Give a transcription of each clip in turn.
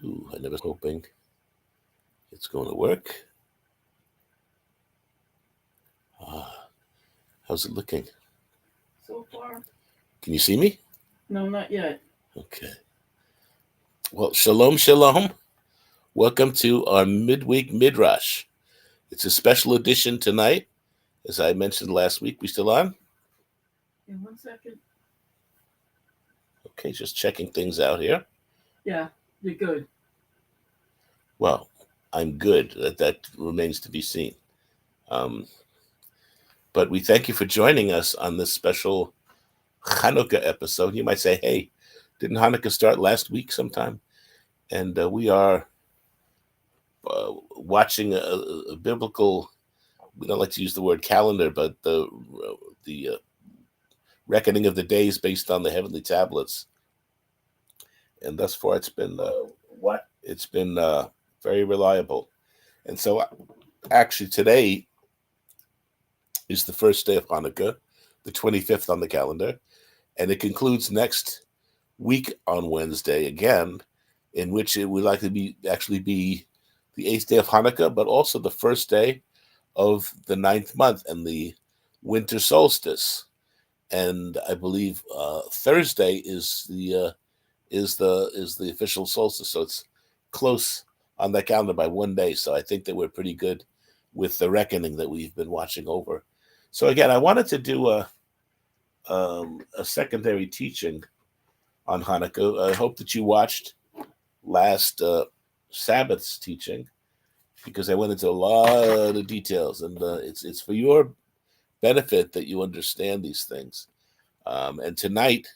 I never was hoping it's going to work. How's it looking? So far? Can you see me? No, not yet. Okay. Well, shalom, shalom. Welcome to our midweek MIDrash. It's a special edition tonight. As I mentioned last week, we still on? In 1 second. Okay, just checking things out here. Yeah, you're good. Well, I'm good. That remains to be seen. But we thank you for joining us on this special Chanukah episode. You might say, hey, didn't Hanukkah start last week sometime? And we are watching a biblical, we don't like to use the word calendar, but the reckoning of the days based on the heavenly tablets. And thus far, it's been very reliable. And so, actually, today is the first day of Hanukkah, the 25th on the calendar, and it concludes next week on Wednesday again, in which it would likely be the 8th day of Hanukkah, but also the first day of the 9th month and the winter solstice. And I believe Thursday is the official solstice, so it's close on that calendar by 1 day. So I think that we're pretty good with the reckoning that we've been watching over. So again, I wanted to do a secondary teaching on Hanukkah. I hope that you watched last Sabbath's teaching, because I went into a lot of details, and it's for your benefit that you understand these things. And tonight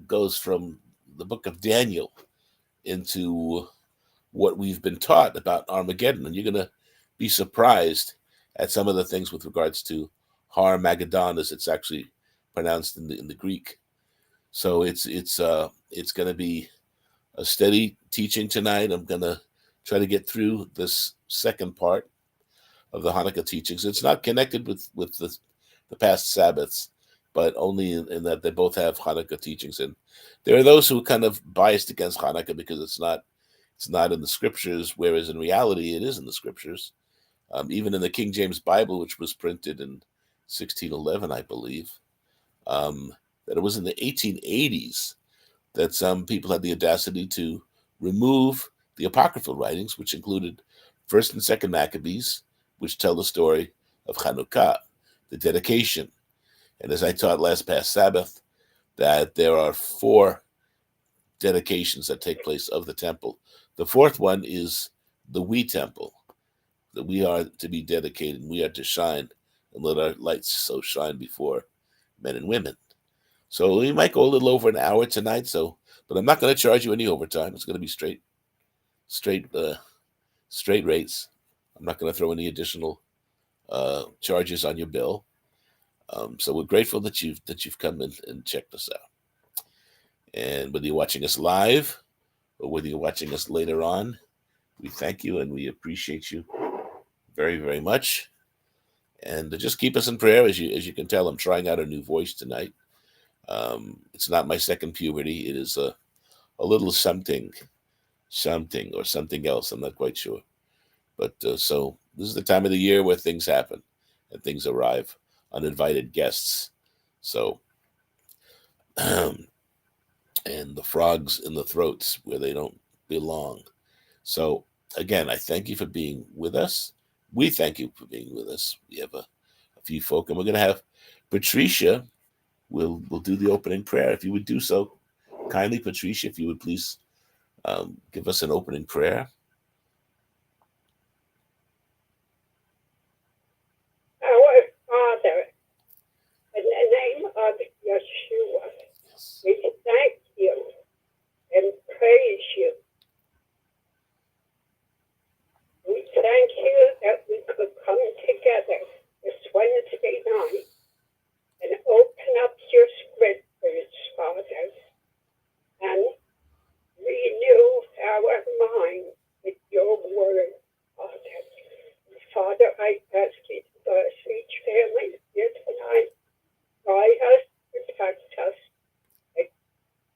goes from the book of Daniel into what we've been taught about Armageddon, and you're going to be surprised at some of the things with regards to Armageddon, as it's actually pronounced in the Greek. So it's going to be a steady teaching tonight. I'm going to try to get through this second part of the Hanukkah teachings. It's not connected with the past Sabbaths, but only in that they both have Hanukkah teachings. And there are those who are kind of biased against Hanukkah because it's not in the scriptures, whereas in reality it is in the scriptures. Even in the King James Bible, which was printed in 1611, I believe, that it was in the 1880s that some people had the audacity to remove the apocryphal writings, which included First and Second Maccabees, which tell the story of Chanukah, the dedication. And as I taught last past Sabbath, that there are 4 dedications that take place of the temple. The 4th one is the we temple, that we are to be dedicated, and we are to shine and let our lights so shine before men and women. So we might go a little over an hour tonight. But I'm not going to charge you any overtime. It's going to be straight rates. I'm not going to throw any additional charges on your bill. So we're grateful that you've come in and checked us out. And whether you're watching us live or whether you're watching us later on, we thank you and we appreciate you very, very much. And just keep us in prayer. As you can tell, I'm trying out a new voice tonight. It's not my second puberty. It is a little something or something else. I'm not quite sure. But so this is the time of the year where things happen and things arrive, uninvited guests. So, and the frogs in the throats where they don't belong. So again, I thank you for being with us. We thank you for being with us. We have a few folk, and we're going to have Patricia will do the opening prayer. If you would do so kindly, Patricia, if you would please give us an opening prayer. Our Father, in the name of Yeshua, we thank you and praise you. We thank you that we could come together this Wednesday night and open up your scriptures, Father, and renew our mind with your word, Father. Father, I ask you to bless each family here tonight. Guide us, protect us, and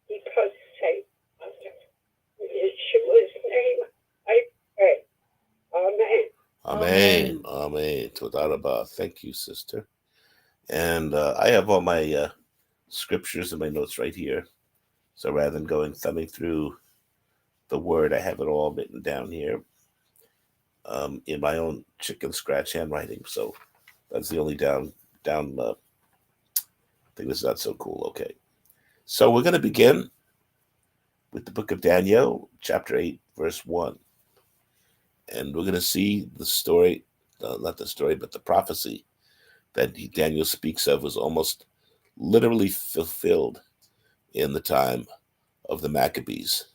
keep us safe, Father. In Amen. Amen. Toda rabah. Thank you, sister. And I have all my scriptures and my notes right here. So rather than thumbing through the word, I have it all written down here in my own chicken scratch handwriting. So that's the only down thing that's not so cool. Okay. So we're going to begin with the book of Daniel, chapter 8, verse 1. And we're going to see the story, not the story, but the prophecy that Daniel speaks of was almost literally fulfilled in the time of the Maccabees.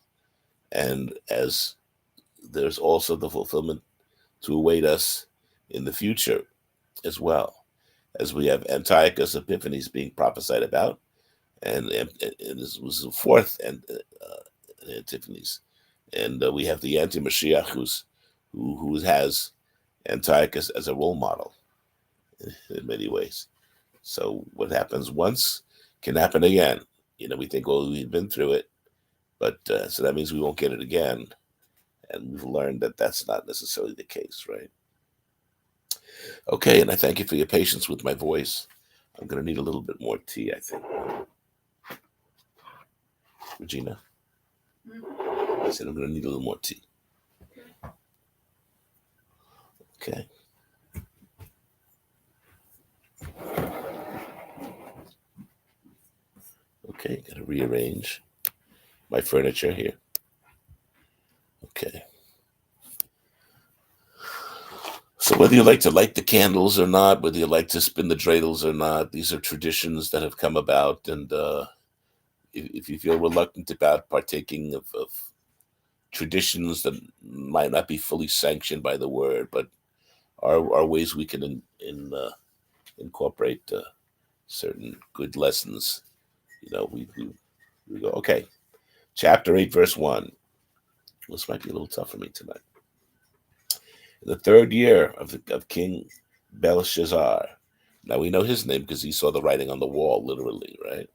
And as there's also the fulfillment to await us in the future as well, as we have Antiochus Epiphanes being prophesied about, and this was the fourth Epiphanes, and we have the anti-Mashiach who has Antiochus as a role model in many ways. So what happens once can happen again. We think, well, we've been through it, but so that means we won't get it again. And we've learned that that's not necessarily the case, right? Okay, and I thank you for your patience with my voice. I'm going to need a little bit more tea, I think. Regina? I said I'm going to need a little more tea. Okay. Okay, got to rearrange my furniture here. Okay. So whether you like to light the candles or not, whether you like to spin the dreidels or not, these are traditions that have come about. And if you feel reluctant about partaking of traditions that might not be fully sanctioned by the word, but are ways we can incorporate certain good lessons, we go, okay. Chapter 8, verse 1. This might be a little tough for me tonight. In the third year of King Belshazzar. Now we know his name because he saw the writing on the wall, literally, right?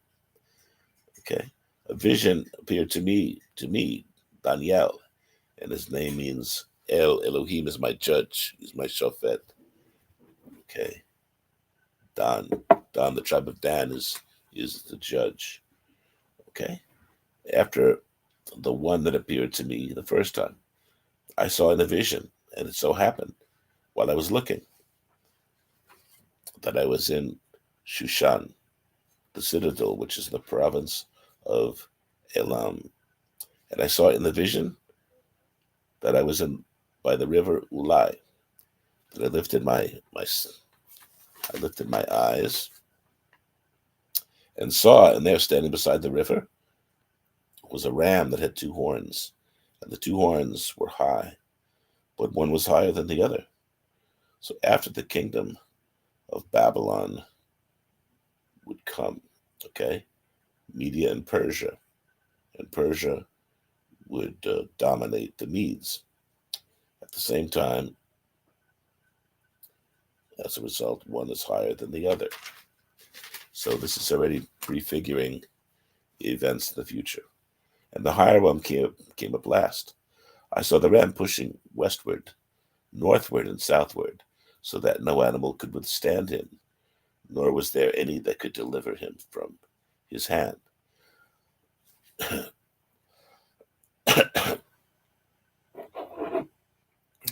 Okay. A vision appeared to me, Daniel, and his name means Elohim is my judge, he's my shofet. Okay. Dan, the tribe of Dan is the judge. Okay. After the one that appeared to me the first time, I saw in a vision, and it so happened while I was looking that I was in Shushan, the citadel, which is the province of Elam. And I saw in the vision that I was by the river Ulai. And I lifted my eyes and saw, and there standing beside the river was a ram that had two horns. And the two horns were high, but one was higher than the other. So after the kingdom of Babylon would come, okay, Media and Persia would dominate the Medes. At the same time, as a result, one is higher than the other. So this is already prefiguring events in the future. And the higher one came up last. I saw the ram pushing westward, northward, and southward, so that no animal could withstand him, nor was there any that could deliver him from his hand.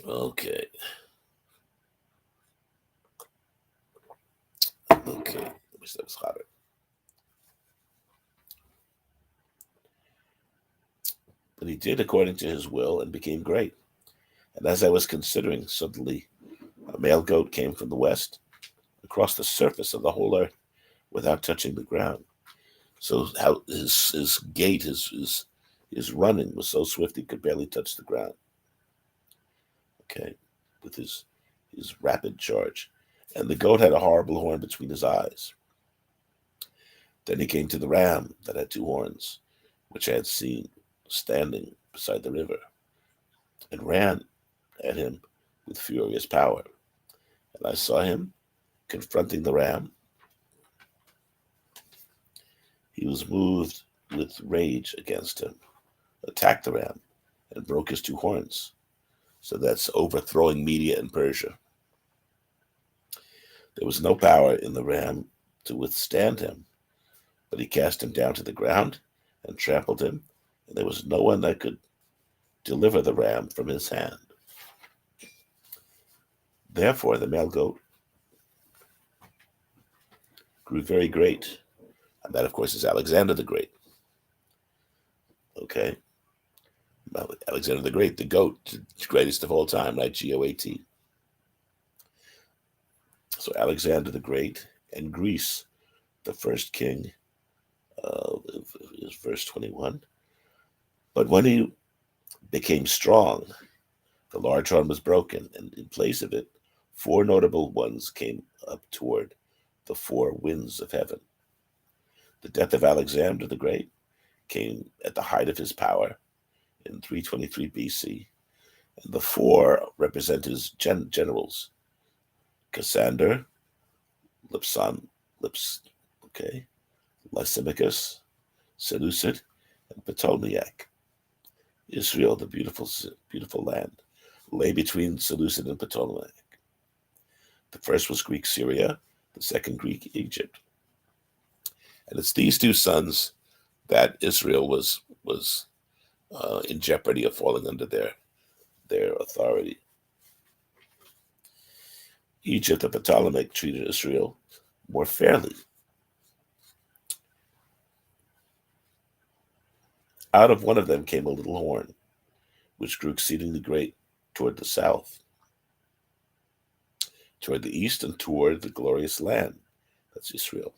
Okay. I wish that was hotter. But he did according to his will and became great. And as I was considering, suddenly a male goat came from the west across the surface of the whole earth without touching the ground. So how his gait, his running was so swift he could barely touch the ground. Okay, with his rapid charge. And the goat had a horrible horn between his eyes. Then he came to the ram that had two horns, which I had seen standing beside the river, and ran at him with furious power. And I saw him confronting the ram. He was moved with rage against him, attacked the ram, and broke his two horns. So that's overthrowing Media and Persia. There was no power in the ram to withstand him, but he cast him down to the ground and trampled him, and there was no one that could deliver the ram from his hand. Therefore, the male goat grew very great. And that, of course, is Alexander the Great. Okay? Alexander the Great, the goat, the greatest of all time, right? GOAT. So Alexander the Great and Greece, the first king, is verse 21. But when he became strong, the large horn was broken, and in place of it, 4 notable ones came up toward the 4 winds of heaven. The death of Alexander the Great came at the height of his power in 323 BC. And the 4 represent his generals: Cassander, Lysimachus, Seleucid, and Ptolemy. Israel, the beautiful land, lay between Seleucid and Ptolemy. The first was Greek Syria, the second Greek Egypt. And it's these 2 sons that Israel was in jeopardy of falling under their authority. Egypt of Ptolemy treated Israel more fairly. Out of one of them came a little horn, which grew exceedingly great toward the south, toward the east, and toward the glorious land. That's Israel.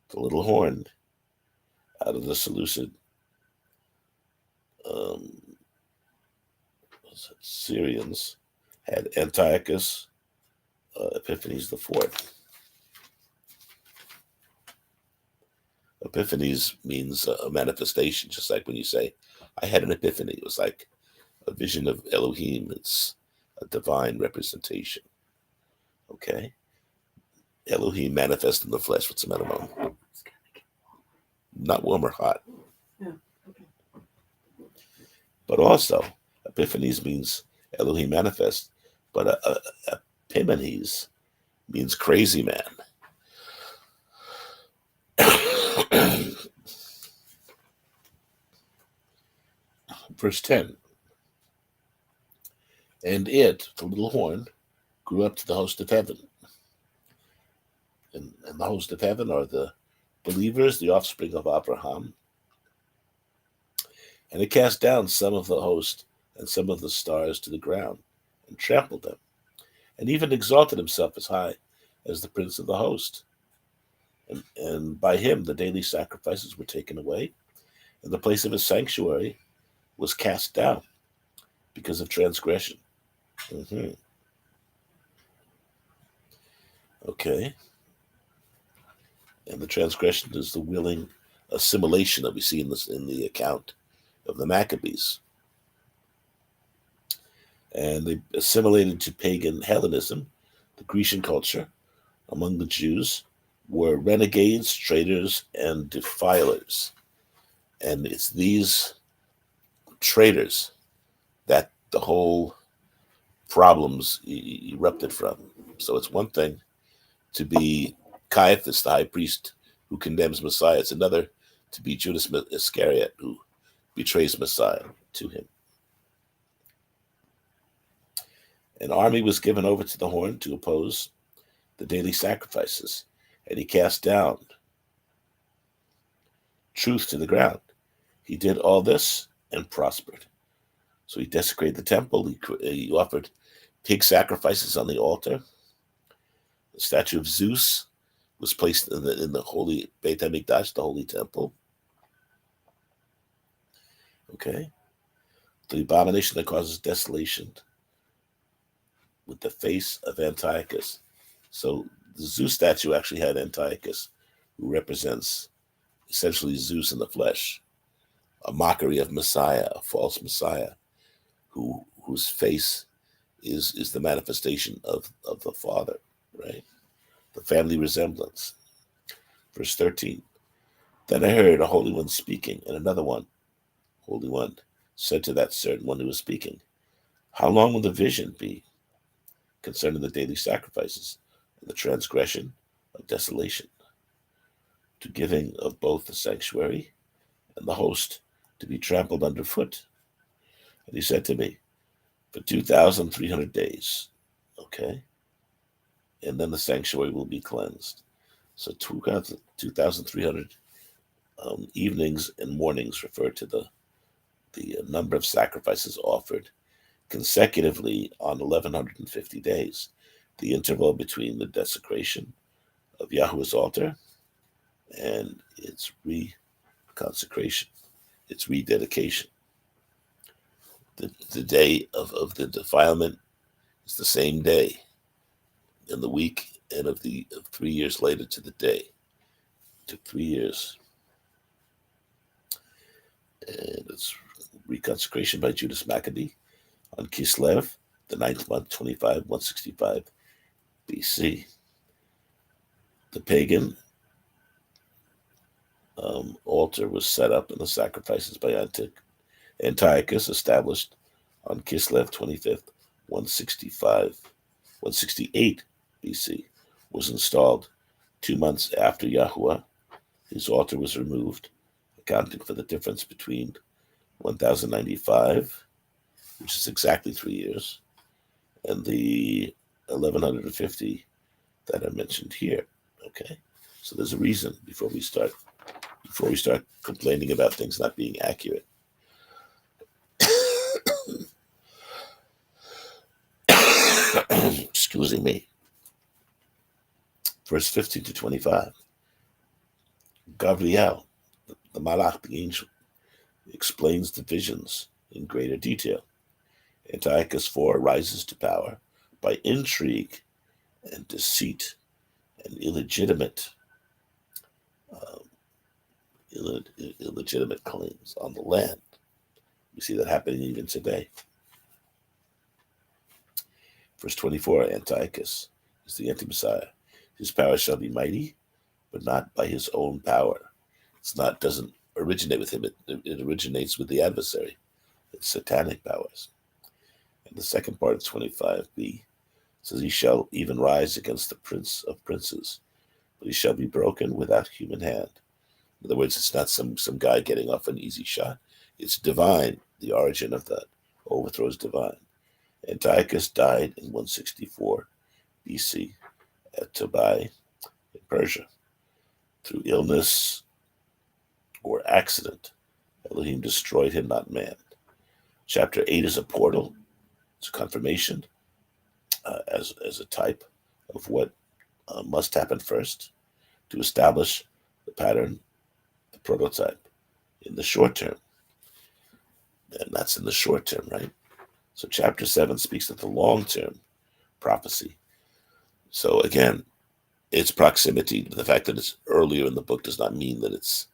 The little horn out of the Seleucid Syrians had Antiochus Epiphanes IV. Epiphanes means a manifestation, just like when you say, I had an epiphany. It was like a vision of Elohim. It's a divine representation. Okay? Elohim manifest in the flesh. What's the matter, Mom? Not warm or hot. Yeah, okay. But also, Epiphanes means Elohim manifest, but Epimanes means crazy man. Verse 10. And it, the little horn, grew up to the host of heaven. And the host of heaven are the believers, the offspring of Abraham. And it cast down some of the host and some of the stars to the ground, and trampled them, and even exalted himself as high as the prince of the host. And by him the daily sacrifices were taken away, and the place of his sanctuary was cast down because of transgression. Okay. And the transgression is the willing assimilation that we see in the account of the Maccabees. And they assimilated to pagan Hellenism, the Grecian culture. Among the Jews were renegades, traitors, and defilers. And it's these traitors that the whole problems erupted from. So it's one thing to be Caiaphas, the high priest, who condemns Messiah. It's another to be Judas Iscariot, who betrays Messiah to him. An army was given over to the horn to oppose the daily sacrifices, and he cast down truth to the ground. He did all this and prospered. So he desecrated the temple. He offered pig sacrifices on the altar. The statue of Zeus was placed in the holy Beit HaMikdash, the holy temple. Okay? The abomination that causes desolation with the face of Antiochus. So the Zeus statue actually had Antiochus, who represents essentially Zeus in the flesh, a mockery of Messiah, a false Messiah, whose face is the manifestation of the Father, right? The family resemblance. Verse 13. Then I heard a holy one speaking, and another one, holy one, said to that certain one who was speaking, How long will the vision be concerning the daily sacrifices and the transgression of desolation, to giving of both the sanctuary and the host to be trampled underfoot? And he said to me, for 2,300 days, okay? And then the sanctuary will be cleansed. So 2,300 evenings and mornings refer to the number of sacrifices offered consecutively on 1,150 days, the interval between the desecration of Yahweh's altar and its reconsecration, its rededication. The day of the defilement is the same day in the week, and of 3 years later to the day. It took 3 years. And it's reconsecration by Judas Maccabee on Kislev, the 9th month, 165 BC. The pagan altar was set up and the sacrifices by Antiochus established on Kislev 25th, 168 BC, was installed 2 months after Yahuwah. His altar was removed, accounting for the difference between 1095, which is exactly 3 years, and the 1150 that I mentioned here. Okay, so there's a reason before we start complaining about things not being accurate. Excuse me. Verse 15 to 25. Gabriel, the Malach, the angel, explains the visions in greater detail. Antiochus IV rises to power by intrigue and deceit and illegitimate claims on the land. We see that happening even today. Verse 24, Antiochus is the anti-Messiah. His power shall be mighty, but not by his own power. Doesn't originate with him. It originates with the adversary. It's satanic powers. And the second part of 25b says, he shall even rise against the prince of princes, but he shall be broken without human hand. In other words, it's not some guy getting off an easy shot. It's divine. The origin of that overthrow is divine. Antiochus died in 164 BC at Tobai in Persia. Through illness or accident, Elohim destroyed him, not man. Chapter 8 is a portal. It's a confirmation as a type of what must happen first to establish the pattern, the prototype in the short term. And that's in the short term, right? So chapter 7 speaks of the long-term prophecy. So again, its proximity, the fact that it's earlier in the book does not mean that it's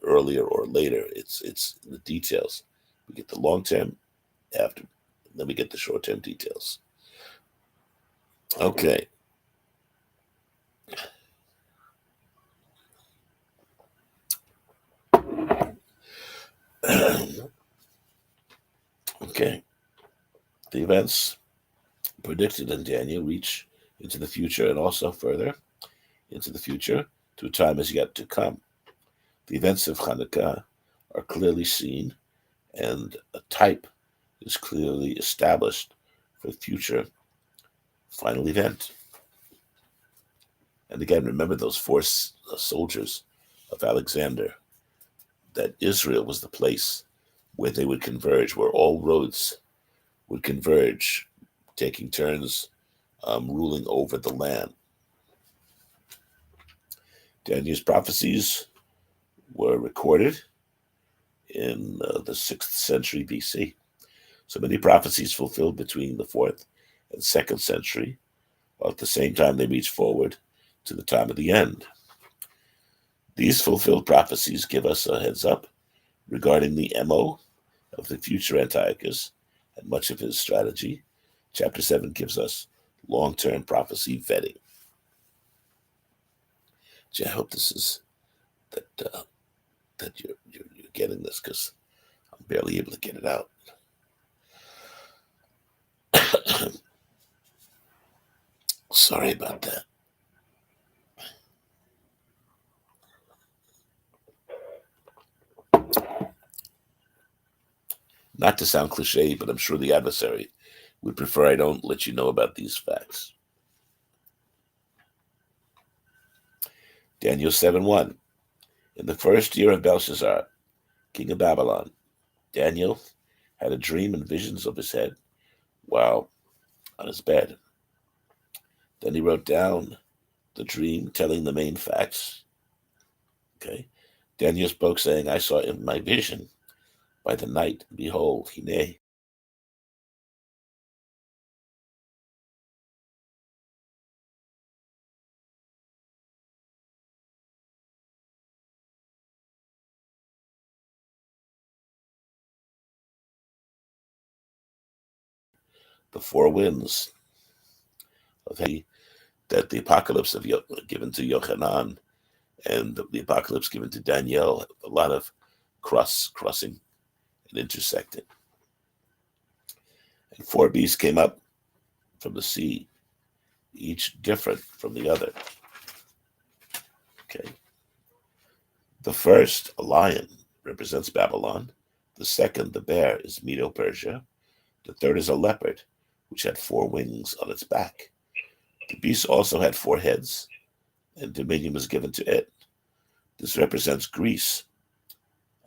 earlier or later. It's the details. We get the long-term after, then we get the short-term details. Okay. Okay. The events predicted in Daniel reach into the future and also further into the future to a time as yet to come. The events of Chanukah are clearly seen and a type is clearly established for the future final event. And again, remember those four soldiers of Alexander, that Israel was the place where they would converge, where all roads would converge, taking turns ruling over the land. Daniel's prophecies were recorded in the 6th century BC. So many prophecies fulfilled between the 4th and 2nd century, while at the same time they reach forward to the time of the end. These fulfilled prophecies give us a heads up regarding the MO of the future Antiochus and much of his strategy. Chapter 7 gives us long-term prophecy vetting. Gee, I hope this is that you're getting this, because I'm barely able to get it out. Sorry about that. Not to sound cliche, but I'm sure the adversary would prefer I don't let you know about these facts. Daniel 7:1. In the first year of Belshazzar, king of Babylon, Daniel had a dream and visions of his head while on his bed. Then he wrote down the dream, telling the main facts. Okay. Daniel spoke, saying, I saw in my vision by the night, behold, Hine. The four winds of that the apocalypse of given to Yochanan and the apocalypse given to Daniel, a lot of crossing and intersecting. And four beasts came up from the sea, each different from the other. Okay. The first, a lion, represents Babylon. The second, the bear, is Medo-Persia. The third is a leopard, which had four wings on its back. The beast also had four heads, and dominion was given to it. This represents Greece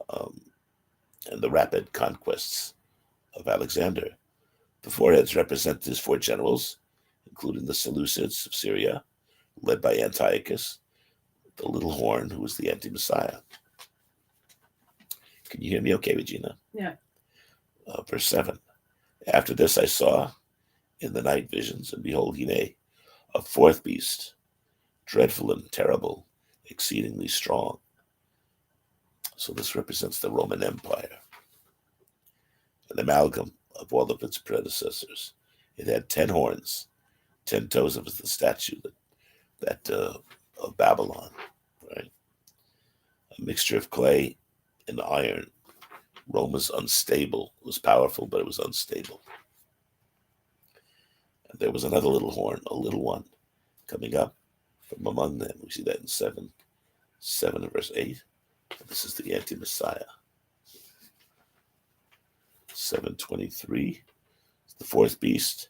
and the rapid conquests of Alexander. The four heads represent his four generals, including the Seleucids of Syria, led by Antiochus, the little horn, who was the anti-Messiah. Can you hear me okay, Regina? Yeah. Verse 7. After this I saw in the night visions, and behold, Hine, a fourth beast, dreadful and terrible, exceedingly strong. So this represents the Roman Empire, an amalgam of all of its predecessors. It had 10 horns, 10 toes of the statue of Babylon, right? A mixture of clay and iron. Rome was unstable. It was powerful, but it was unstable. And there was another little horn, a little one, coming up from among them. We see that in 7 and verse 8. This is the anti-Messiah. 7:23. The fourth beast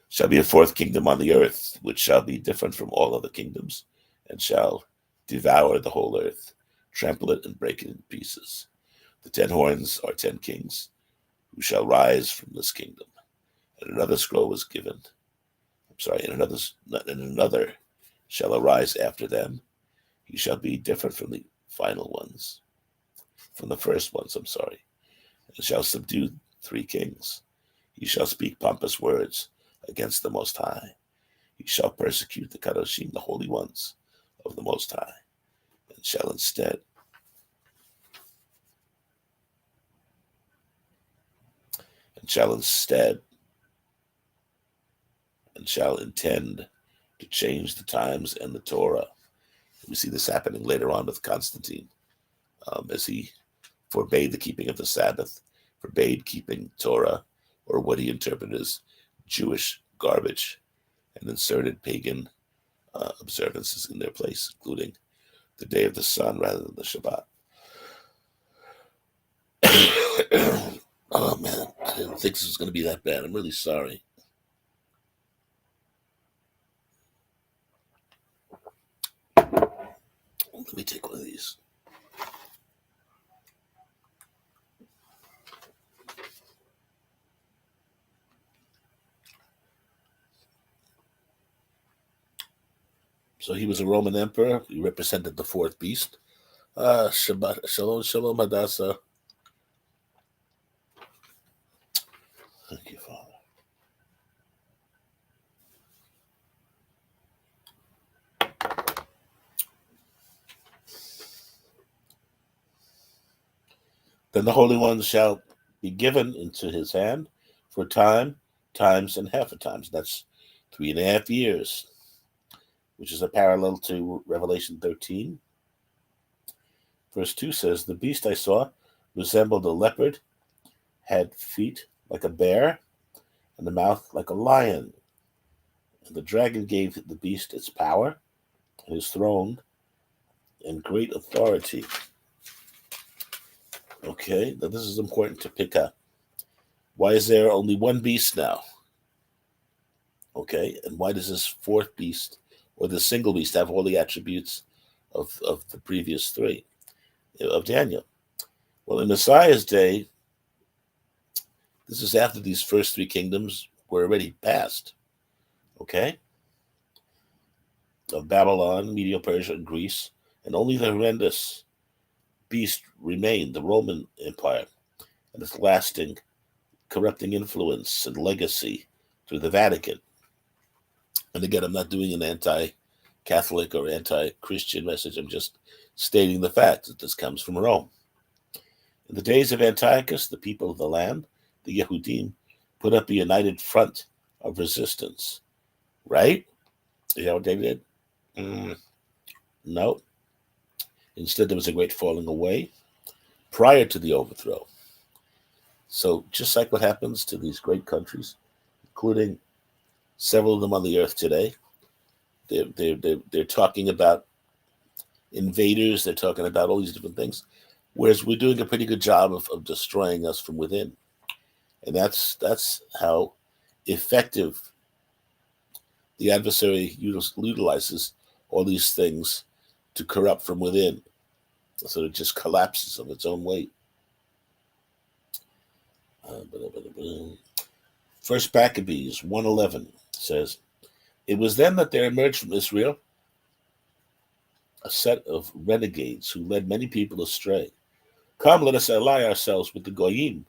shall be a fourth kingdom on the earth, which shall be different from all other kingdoms, and shall devour the whole earth, trample it and break it in pieces. The 10 horns are 10 kings who shall rise from this kingdom. And another scroll was given. And another shall arise after them. He shall be different from the final ones, from the first ones, and shall subdue 3 kings. He shall speak pompous words against the Most High. He shall persecute the Kadoshim, the holy ones of the Most High, and shall intend to change the times and the Torah. We see this happening later on with Constantine, as he forbade the keeping of the Sabbath, forbade keeping Torah, or what he interpreted as Jewish garbage, and inserted pagan observances in their place, including the day of the sun rather than the Shabbat. Oh man, I didn't think this was going to be that bad. I'm really sorry. Let me take one of these. So he was a Roman emperor. He represented the fourth beast. Shabbat, shalom, Hadassah. Thank you, Father. Then the Holy Ones shall be given into his hand for times, and half a times. That's 3.5 years, which is a parallel to Revelation 13. Verse 2 says, the beast I saw resembled a leopard, had feet like a bear, and the mouth like a lion. And the dragon gave the beast its power, his throne, and great authority. Okay, now this is important to pick up. Why is there only one beast now? Okay, and why does this fourth beast, or the single beast, have all the attributes of the previous three of Daniel? Well, in Messiah's day, this is after these first three kingdoms were already passed. Okay? Of Babylon, Media, Persia, and Greece, and only the horrendous beast remained, the Roman Empire, and its lasting corrupting influence and legacy through the Vatican. And again, I'm not doing an anti-Catholic or anti-Christian message. I'm just stating the fact that this comes from Rome. In the days of Antiochus, the people of the land, the Yehudim, put up a united front of resistance. Right? You know what they did? No. Instead, there was a great falling away prior to the overthrow. So just like what happens to these great countries, including several of them on the earth today, they're talking about invaders, they're talking about all these different things, whereas we're doing a pretty good job of destroying us from within. And that's how effective the adversary utilizes all these things to corrupt from within. So it just collapses of its own weight. First Maccabees 1:11 says, "It was then that there emerged from Israel a set of renegades who led many people astray. Come, let us ally ourselves with the Goyim,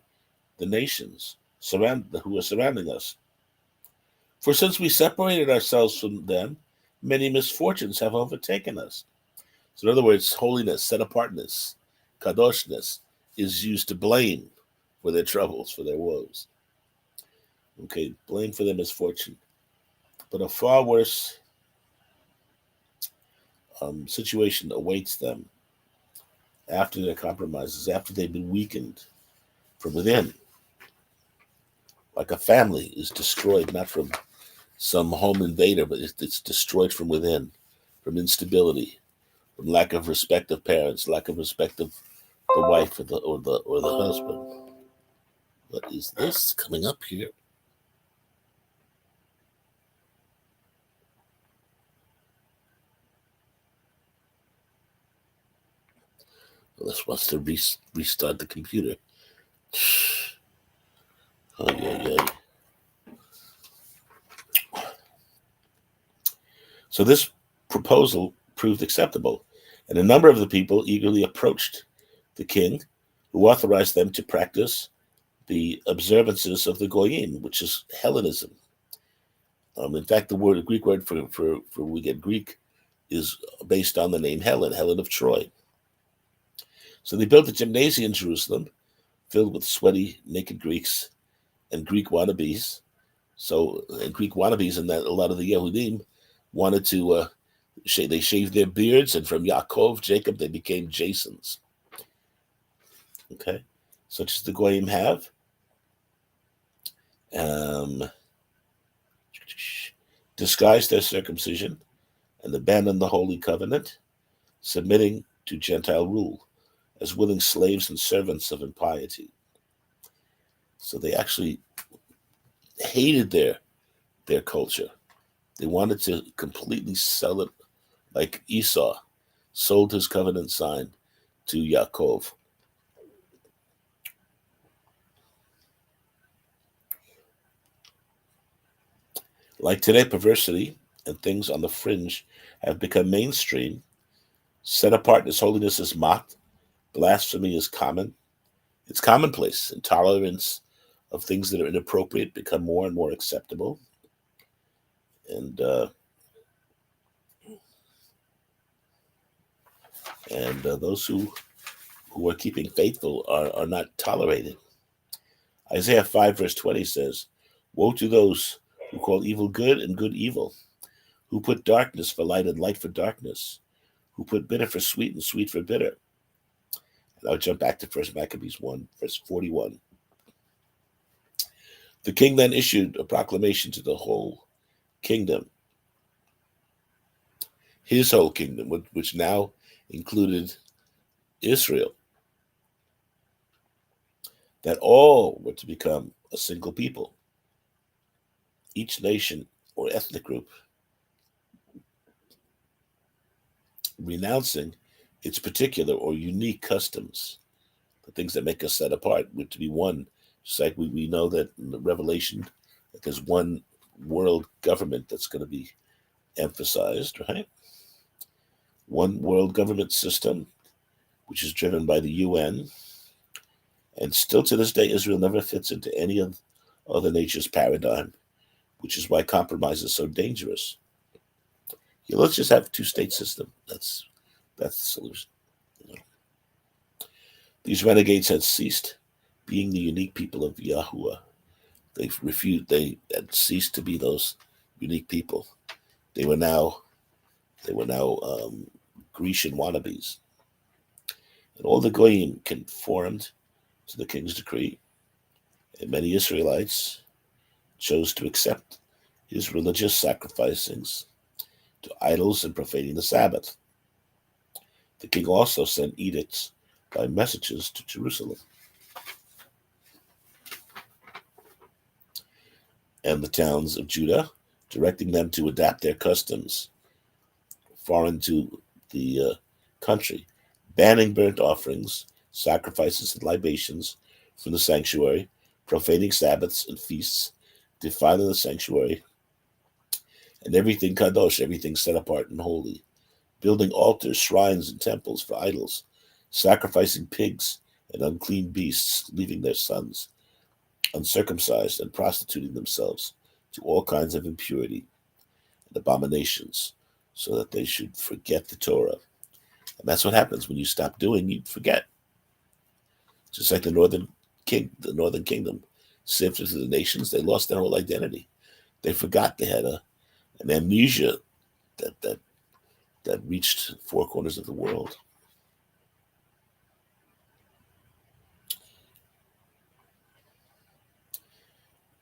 the nations who are surrounding us. For since we separated ourselves from them, many misfortunes have overtaken us." So in other words, holiness, set-apartness, kadoshness, is used to blame for their troubles, for their woes. Okay, blame for their misfortune. But a far worse situation awaits them after their compromises, after they've been weakened from within. Like a family is destroyed, not from some home invader, but it's destroyed from within, from instability, from lack of respect of parents, lack of respect of the wife or the husband. What is this coming up here? Well, this wants to restart the computer. Oh, yeah. So this proposal proved acceptable, and a number of the people eagerly approached the king, who authorized them to practice the observances of the Goyim, which is Hellenism. In fact, the Greek word for we get Greek is based on the name Helen of Troy. So they built a gymnasium in Jerusalem, filled with sweaty, naked Greeks and Greek wannabes. And that a lot of the Yehudim wanted to, they shaved their beards, and from Jacob, they became Jasons. Okay, such as the Goyim have. Disguised their circumcision and abandoned the Holy Covenant, submitting to Gentile rule as willing slaves and servants of impiety. So they actually hated their culture. They wanted to completely sell it, like Esau sold his covenant sign to Yaakov. Like today, perversity and things on the fringe have become mainstream. Set apartness, holiness is mocked. Blasphemy is common. It's commonplace. Intolerance of things that are inappropriate become more and more acceptable. And those who are keeping faithful are not tolerated. Isaiah 5 verse 20 says, "Woe to those who call evil good and good evil, who put darkness for light and light for darkness, who put bitter for sweet and sweet for bitter." And I'll jump back to 1 Maccabees 1 verse 41. The king then issued a proclamation to the whole kingdom, his whole kingdom, which now included Israel, that all were to become a single people, each nation or ethnic group renouncing its particular or unique customs, the things that make us set apart, were to be one. Just like we know that in the Revelation, that there's one world government that's going to be emphasized, right? One world government system, which is driven by the UN. And still to this day, Israel never fits into any of other nature's paradigm, which is why compromise is so dangerous. Yeah, let's just have a two-state system. That's the solution. You know. These renegades had ceased being the unique people of Yahuwah. They had ceased to be those unique people. They were now Grecian wannabes. And all the goyim conformed to the king's decree, and many Israelites chose to accept his religious sacrificings to idols and profaning the Sabbath. The king also sent edicts by messages to Jerusalem and the towns of Judah, directing them to adapt their customs foreign to the country, banning burnt offerings, sacrifices, and libations from the sanctuary, profaning Sabbaths and feasts, defiling the sanctuary, and everything kadosh, everything set apart and holy, building altars, shrines, and temples for idols, sacrificing pigs and unclean beasts, leaving their sons uncircumcised, and prostituting themselves to all kinds of impurity and abominations, so that they should forget the Torah. And that's what happens when you stop doing, you forget. Just like the northern kingdom sifted through the nations, they lost their whole identity. They forgot they had an amnesia that reached four corners of the world.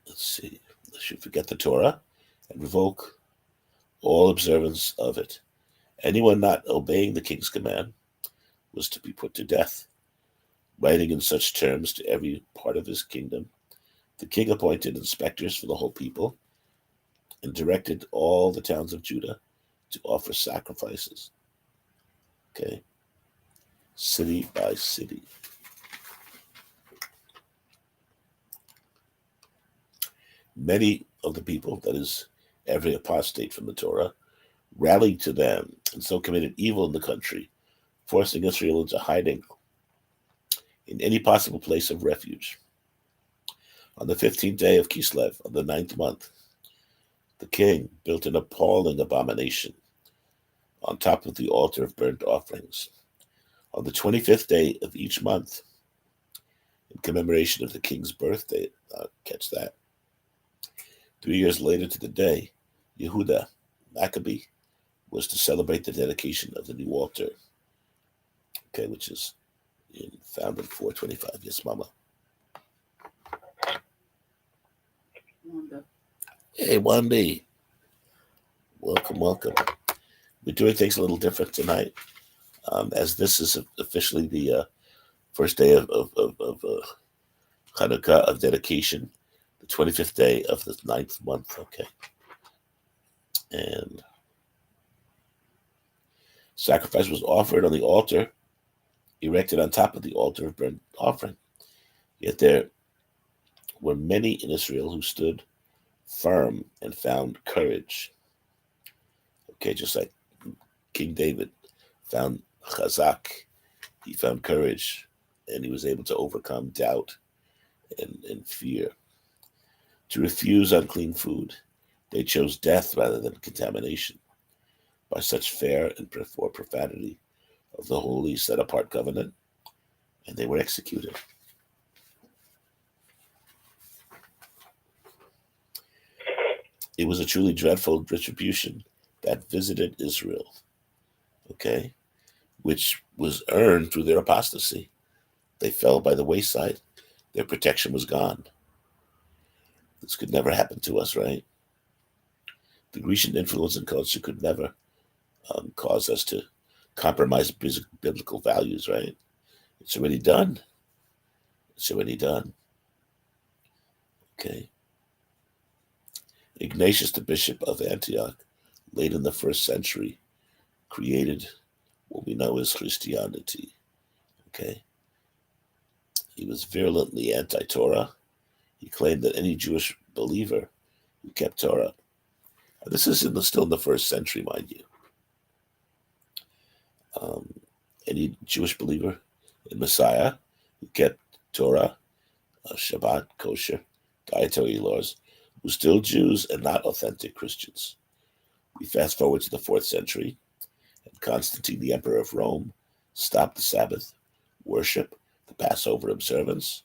Let's see. They should forget the Torah and revoke all observance of it. Anyone not obeying the king's command was to be put to death. Writing in such terms to every part of his kingdom, the king appointed inspectors for the whole people and directed all the towns of Judah to offer sacrifices. Okay? City by city. Many of the people, that is, every apostate from the Torah, rallied to them and so committed evil in the country, forcing Israel into hiding in any possible place of refuge. On the 15th day of Kislev, of the 9th month, the king built an appalling abomination on top of the altar of burnt offerings. On the 25th day of each month, in commemoration of the king's birthday, catch that, 3 years later to the day, Yehuda Maccabee was to celebrate the dedication of the new altar, okay, which is found in 425. Yes, Mama. Wanda. Hey, Wandy. Welcome. We're doing things a little different tonight, as this is officially the first day of Chanukah, of dedication, the 25th day of the 9th month, okay. And sacrifice was offered on the altar, erected on top of the altar of burnt offering. Yet there were many in Israel who stood firm and found courage. Okay, just like King David found chazak, he found courage, and he was able to overcome doubt and fear. To refuse unclean food, they chose death rather than contamination. By such fair and profanity of the holy set-apart covenant, and they were executed. It was a truly dreadful retribution that visited Israel, okay, which was earned through their apostasy. They fell by the wayside. Their protection was gone. This could never happen to us, right? The Grecian influence and culture could never cause us to compromise biblical values, right? It's already done. It's already done. Okay. Ignatius, the bishop of Antioch, late in the 1st century, created what we know as Christianity. Okay. He was virulently anti-Torah. He claimed that any Jewish believer who kept Torah, this is still in the 1st century, mind you, any Jewish believer in Messiah who kept Torah, Shabbat, kosher, dietary laws, were still Jews and not authentic Christians. We fast forward to the 4th century, and Constantine, the emperor of Rome, stopped the Sabbath worship, the Passover observance,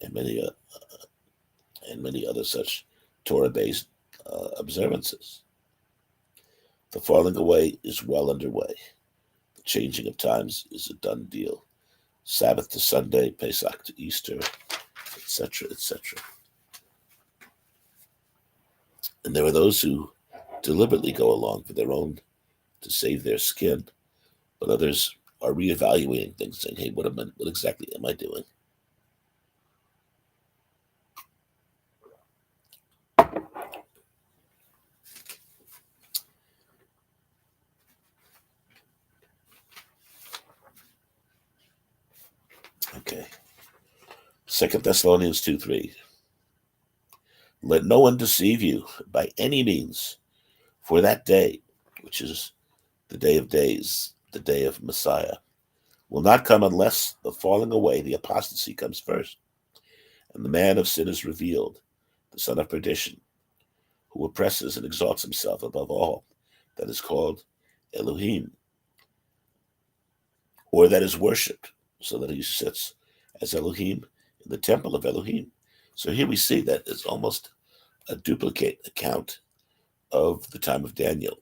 and many other such Torah-based observances. The falling away is well underway. The changing of times is a done deal. Sabbath to Sunday, Pesach to Easter, etc., etc. And there are those who deliberately go along for their own, to save their skin, but others are reevaluating things, saying, hey, what exactly am I doing? Okay. 2 Thessalonians 2:3. Let no one deceive you by any means, for that day, which is the day of days, the day of Messiah, will not come unless the falling away, the apostasy, comes first, and the man of sin is revealed, the son of perdition, who oppresses and exalts himself above all that is called Elohim, or that is worshipped, so that he sits as Elohim in the temple of Elohim. So here we see that it's almost a duplicate account of the time of Daniel.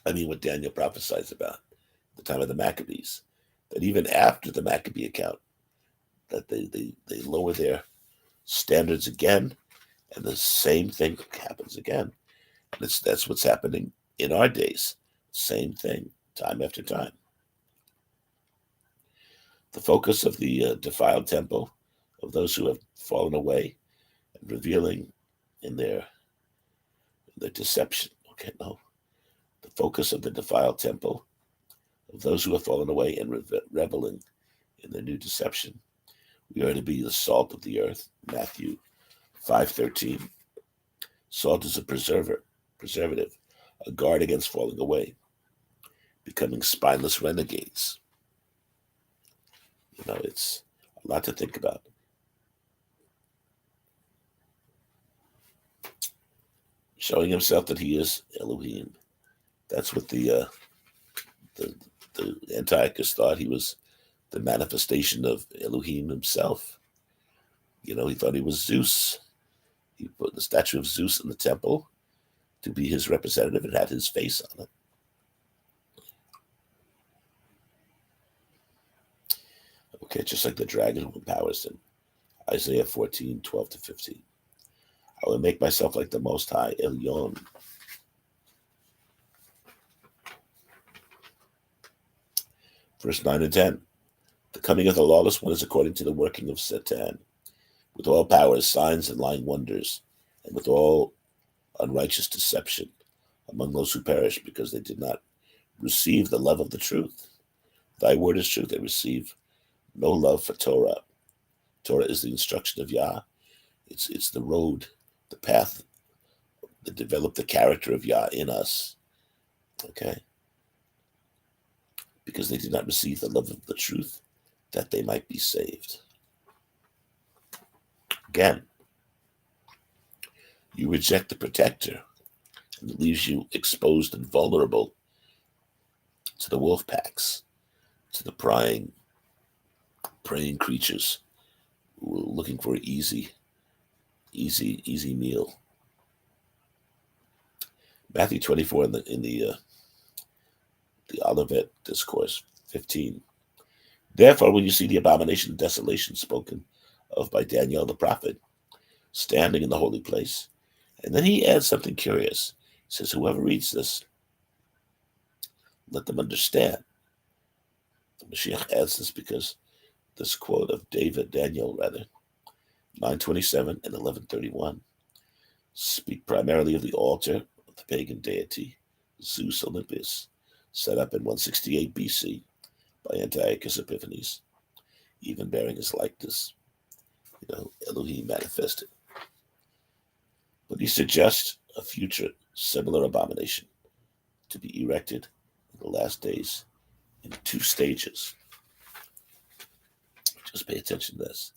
I mean, what Daniel prophesies about, the time of the Maccabees, that even after the Maccabee account, that they lower their standards again, and the same thing happens again. And that's what's happening in our days. Same thing, time after time. The focus of the defiled temple, of those who have fallen away, and revealing in their deception. Okay, no. The focus of the defiled temple, of those who have fallen away and reveling in their new deception. We are to be the salt of the earth. Matthew 5:13. Salt is a preservative, a guard against falling away, becoming spineless renegades. It's a lot to think about. Showing himself that he is Elohim. That's what the Antiochus thought. He was the manifestation of Elohim himself. He thought he was Zeus. He put the statue of Zeus in the temple to be his representative. It had his face on it. Okay, just like the dragon who empowers him. Isaiah 14:12-15. I will make myself like the Most High, Elyon. Verse 9 and 10. The coming of the lawless one is according to the working of Satan, with all powers, signs, and lying wonders, and with all unrighteous deception among those who perish, because they did not receive the love of the truth. Thy word is truth. They receive no love for Torah. Torah is the instruction of Yah. It's the road, the path that developed the character of Yah in us. Okay? Because they did not receive the love of the truth, that they might be saved. Again, you reject the protector, and it leaves you exposed and vulnerable to the wolf packs, to the preying creatures who are looking for an easy meal. Matthew 24 in the Olivet Discourse 15. Therefore, when you see the abomination of desolation spoken of by Daniel the prophet, standing in the holy place. And then he adds something curious. He says, whoever reads this, let them understand. The Mashiach adds this because this quote of Daniel, 9:27 and 11:31, speak primarily of the altar of the pagan deity Zeus Olympus, set up in 168 BC by Antiochus Epiphanes, even bearing his likeness, Elohim manifested. But he suggests a future similar abomination to be erected in the last days in 2 stages. Just pay attention to this.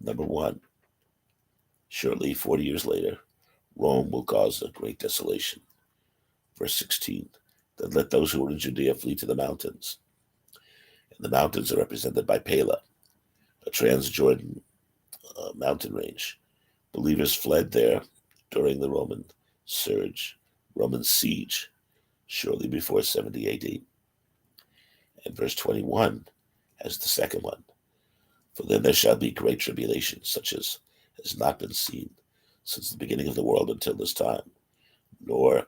Number 1, shortly 40 years later, Rome will cause a great desolation. Verse 16, then let those who are in Judea flee to the mountains. And the mountains are represented by Pela, a Transjordan mountain range. Believers fled there during the Roman siege, shortly before 70 AD. And verse 21 has the second one. For then there shall be great tribulation, such as has not been seen since the beginning of the world until this time, nor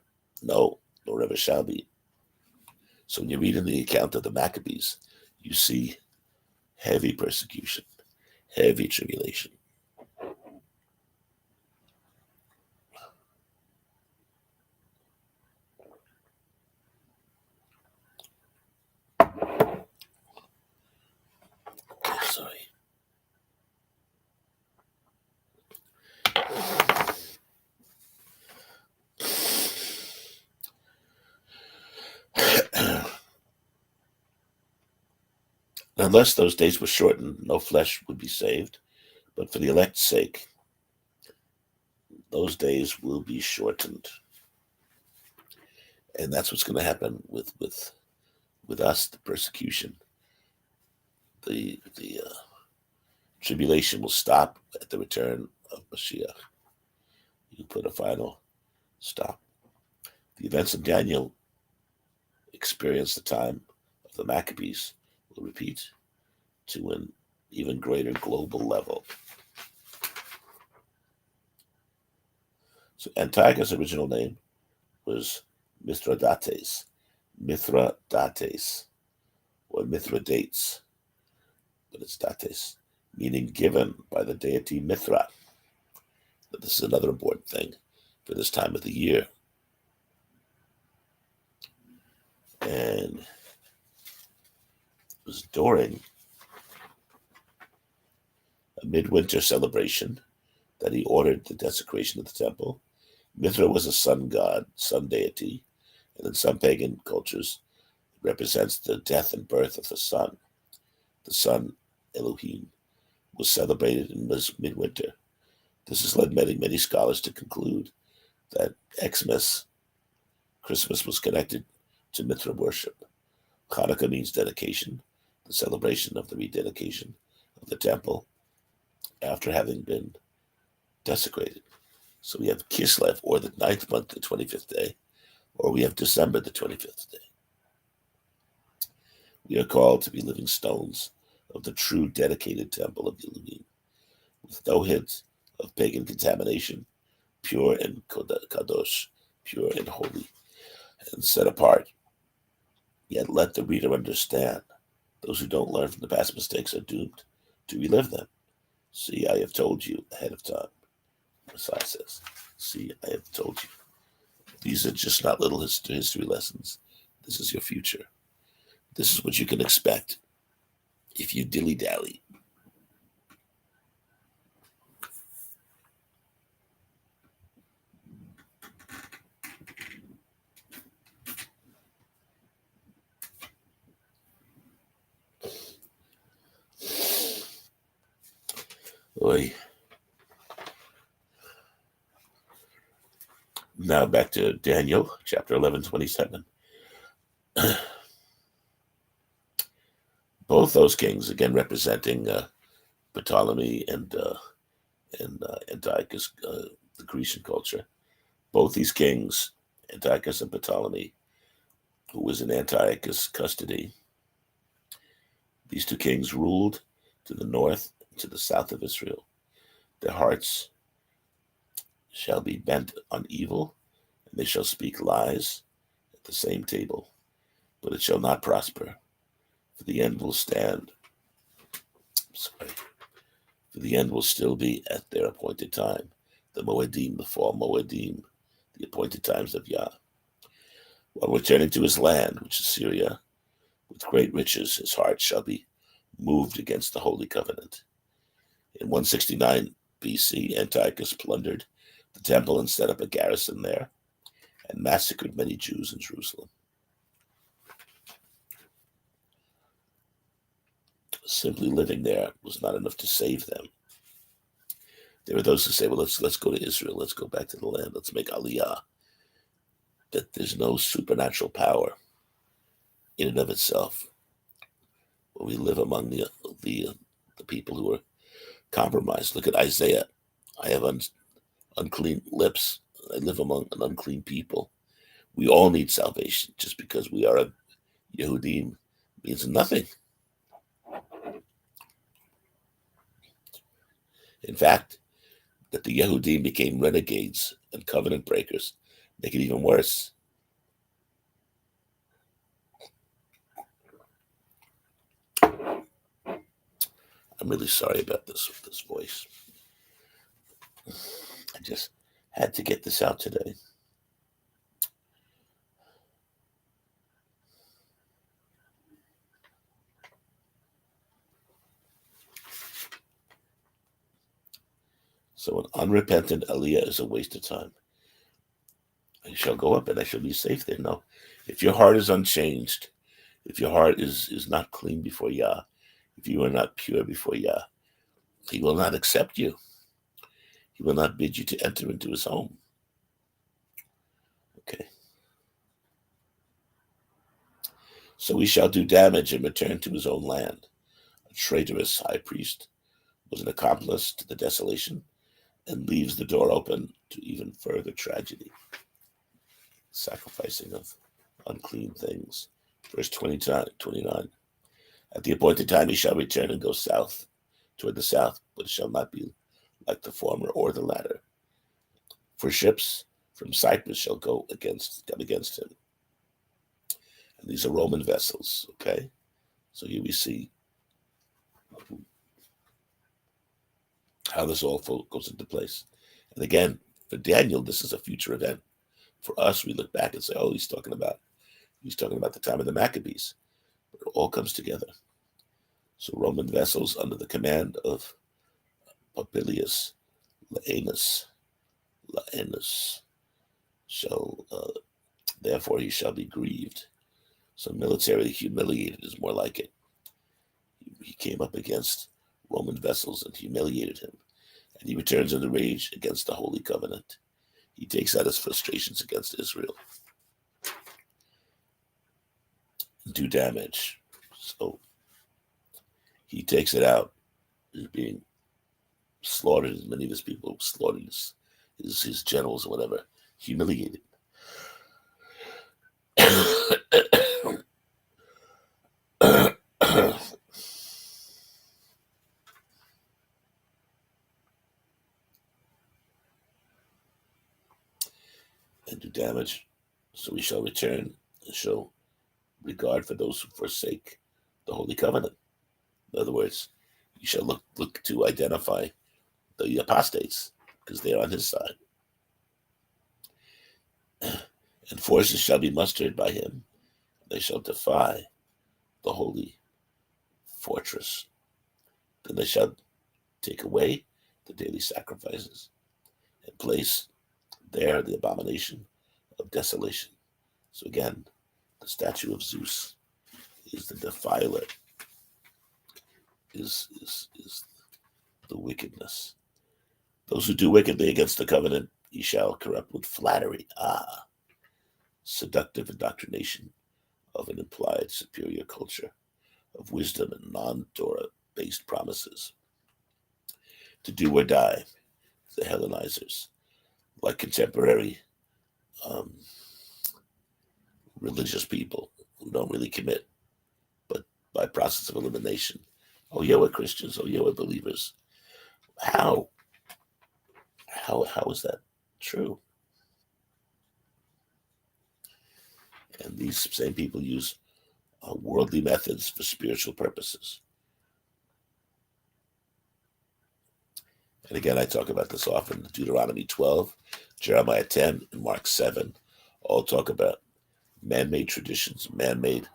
ever shall be. So when you read in the account of the Maccabees, you see heavy persecution, heavy tribulation. Sorry. Unless those days were shortened, no flesh would be saved. But for the elect's sake, those days will be shortened. And that's what's going to happen with us, the persecution. The tribulation will stop at the return of Mashiach. You put a final stop. The events of Daniel experience the time of the Maccabees will repeat to an even greater global level. So Antiochus' original name was Mithridates, or Mithridates, but it's Dates, meaning given by the deity Mithra. But this is another important thing for this time of the year. And it was during a midwinter celebration that he ordered the desecration of the temple. Mithra was a sun god, sun deity, and in some pagan cultures, it represents the death and birth of the sun. The sun, Elohim, was celebrated in midwinter. This has led many scholars to conclude that Xmas, Christmas, was connected to Mithra worship. Chanukah means dedication, the celebration of the rededication of the temple after having been desecrated. So we have Kislev, or the 9th month, the 25th day, or we have December, the 25th day. We are called to be living stones of the true dedicated temple of Elohim, with no hint of pagan contamination, pure and kadosh, pure and holy, and set apart. Yet let the reader understand, those who don't learn from the past mistakes are doomed to relive them. See, I have told you ahead of time. Messiah says, see, I have told you. These are just not little history lessons. This is your future. This is what you can expect if you dilly-dally. Oy. Now back to Daniel, chapter 11:27. Both those kings, again representing Ptolemy and Antiochus, the Grecian culture. Both these kings, Antiochus and Ptolemy, who was in Antiochus' custody, these two kings ruled to the north to the south of Israel. Their hearts shall be bent on evil, and they shall speak lies at the same table, but it shall not prosper, for the end will stand. For the end will still be at their appointed time, the Moedim, the fall Moedim, the appointed times of Yah. While returning to his land, which is Syria, with great riches, his heart shall be moved against the Holy Covenant. In 169 BC, Antiochus plundered the temple and set up a garrison there, and massacred many Jews in Jerusalem. Simply living there was not enough to save them. There were those who say, well, let's go to Israel, let's go back to the land, let's make Aliyah. That there's no supernatural power in and of itself. When we live among the people who are compromised. Look at Isaiah. I have unclean lips. I live among an unclean people. We all need salvation. Just because we are a Yehudim means nothing. In fact, that the Yehudim became renegades and covenant breakers make it even worse. I'm really sorry about this voice. I just had to get this out today. So an unrepentant Aliyah is a waste of time. I shall go up and I shall be safe there. No. If your heart is unchanged, if your heart is not clean before Yah, if you are not pure before Yah, he will not accept you. He will not bid you to enter into his home. Okay. So he shall do damage and return to his own land. A traitorous high priest was an accomplice to the desolation and leaves the door open to even further tragedy. Sacrificing of unclean things. Verse 29. At the appointed time he shall return and go south, toward the south, but it shall not be like the former or the latter. For ships from Cyprus shall come against him. And these are Roman vessels, okay? So here we see how this all goes into place. And again, for Daniel, this is a future event. For us, we look back and say, oh, he's talking about the time of the Maccabees. But it all comes together. So Roman vessels under the command of Popilius Laenus shall, therefore he shall be grieved. So militarily humiliated is more like it. He came up against Roman vessels and humiliated him. And he returns in a rage against the Holy Covenant. He takes out his frustrations against Israel. Do damage. So he takes it out. He's being slaughtered, as many of his people slaughtered, his generals or whatever, humiliated. And do damage, so we shall return and show regard for those who forsake the Holy Covenant. In other words, you shall look to identify the apostates, because they are on his side. And forces shall be mustered by him. They shall defy the holy fortress. Then they shall take away the daily sacrifices and place there the abomination of desolation. So again, the statue of Zeus is the defiler, is the wickedness. Those who do wickedly against the covenant, he shall corrupt with flattery. Seductive indoctrination of an implied superior culture of wisdom and non-Torah-based promises. To do or die, the Hellenizers, like contemporary religious people who don't really commit, but by process of elimination Oh yeah, we're Christians. Oh yeah, we're believers. How is that true? And these same people use worldly methods for spiritual purposes. And again, I talk about this often. Deuteronomy 12, Jeremiah 10, and Mark 7 all talk about man-made traditions, man-made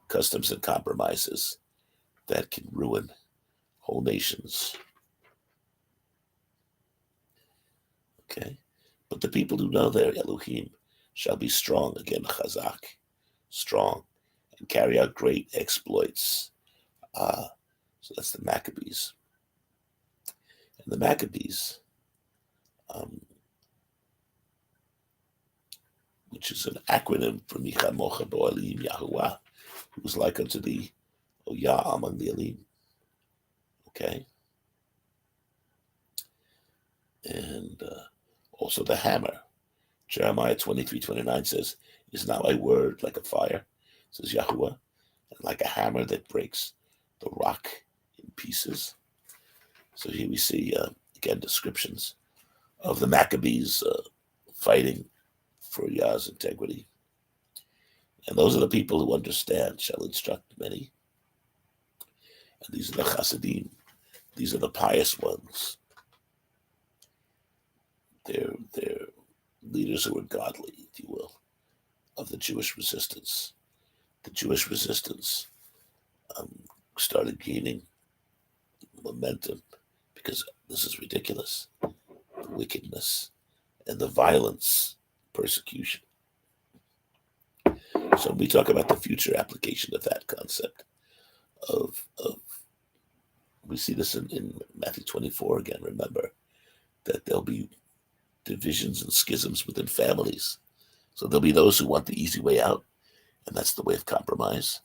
customs and compromises that can ruin whole nations. Okay? But the people who know their Elohim shall be strong, again, chazak, strong, and carry out great exploits. So that's the Maccabees. And the Maccabees, which is an acronym for Micha Mocha Bo'alim Yahuwah, who was like unto thee, O Yah among the Elim. Okay? And also the hammer. Jeremiah 23:29 says, is not my word like a fire, says Yahuwah, and like a hammer that breaks the rock in pieces. So here we see, again, descriptions of the Maccabees fighting for Yah's integrity. And those are the people who understand, shall instruct many. And these are the Chassidim. These are the pious ones. They're leaders who are godly, if you will, of the Jewish resistance. The Jewish resistance started gaining momentum because this is ridiculous. The wickedness and the violence, persecution. So we talk about the future application of that concept of we see this in Matthew 24 again, remember, that there'll be divisions and schisms within families. So there'll be those who want the easy way out, and that's the way of compromise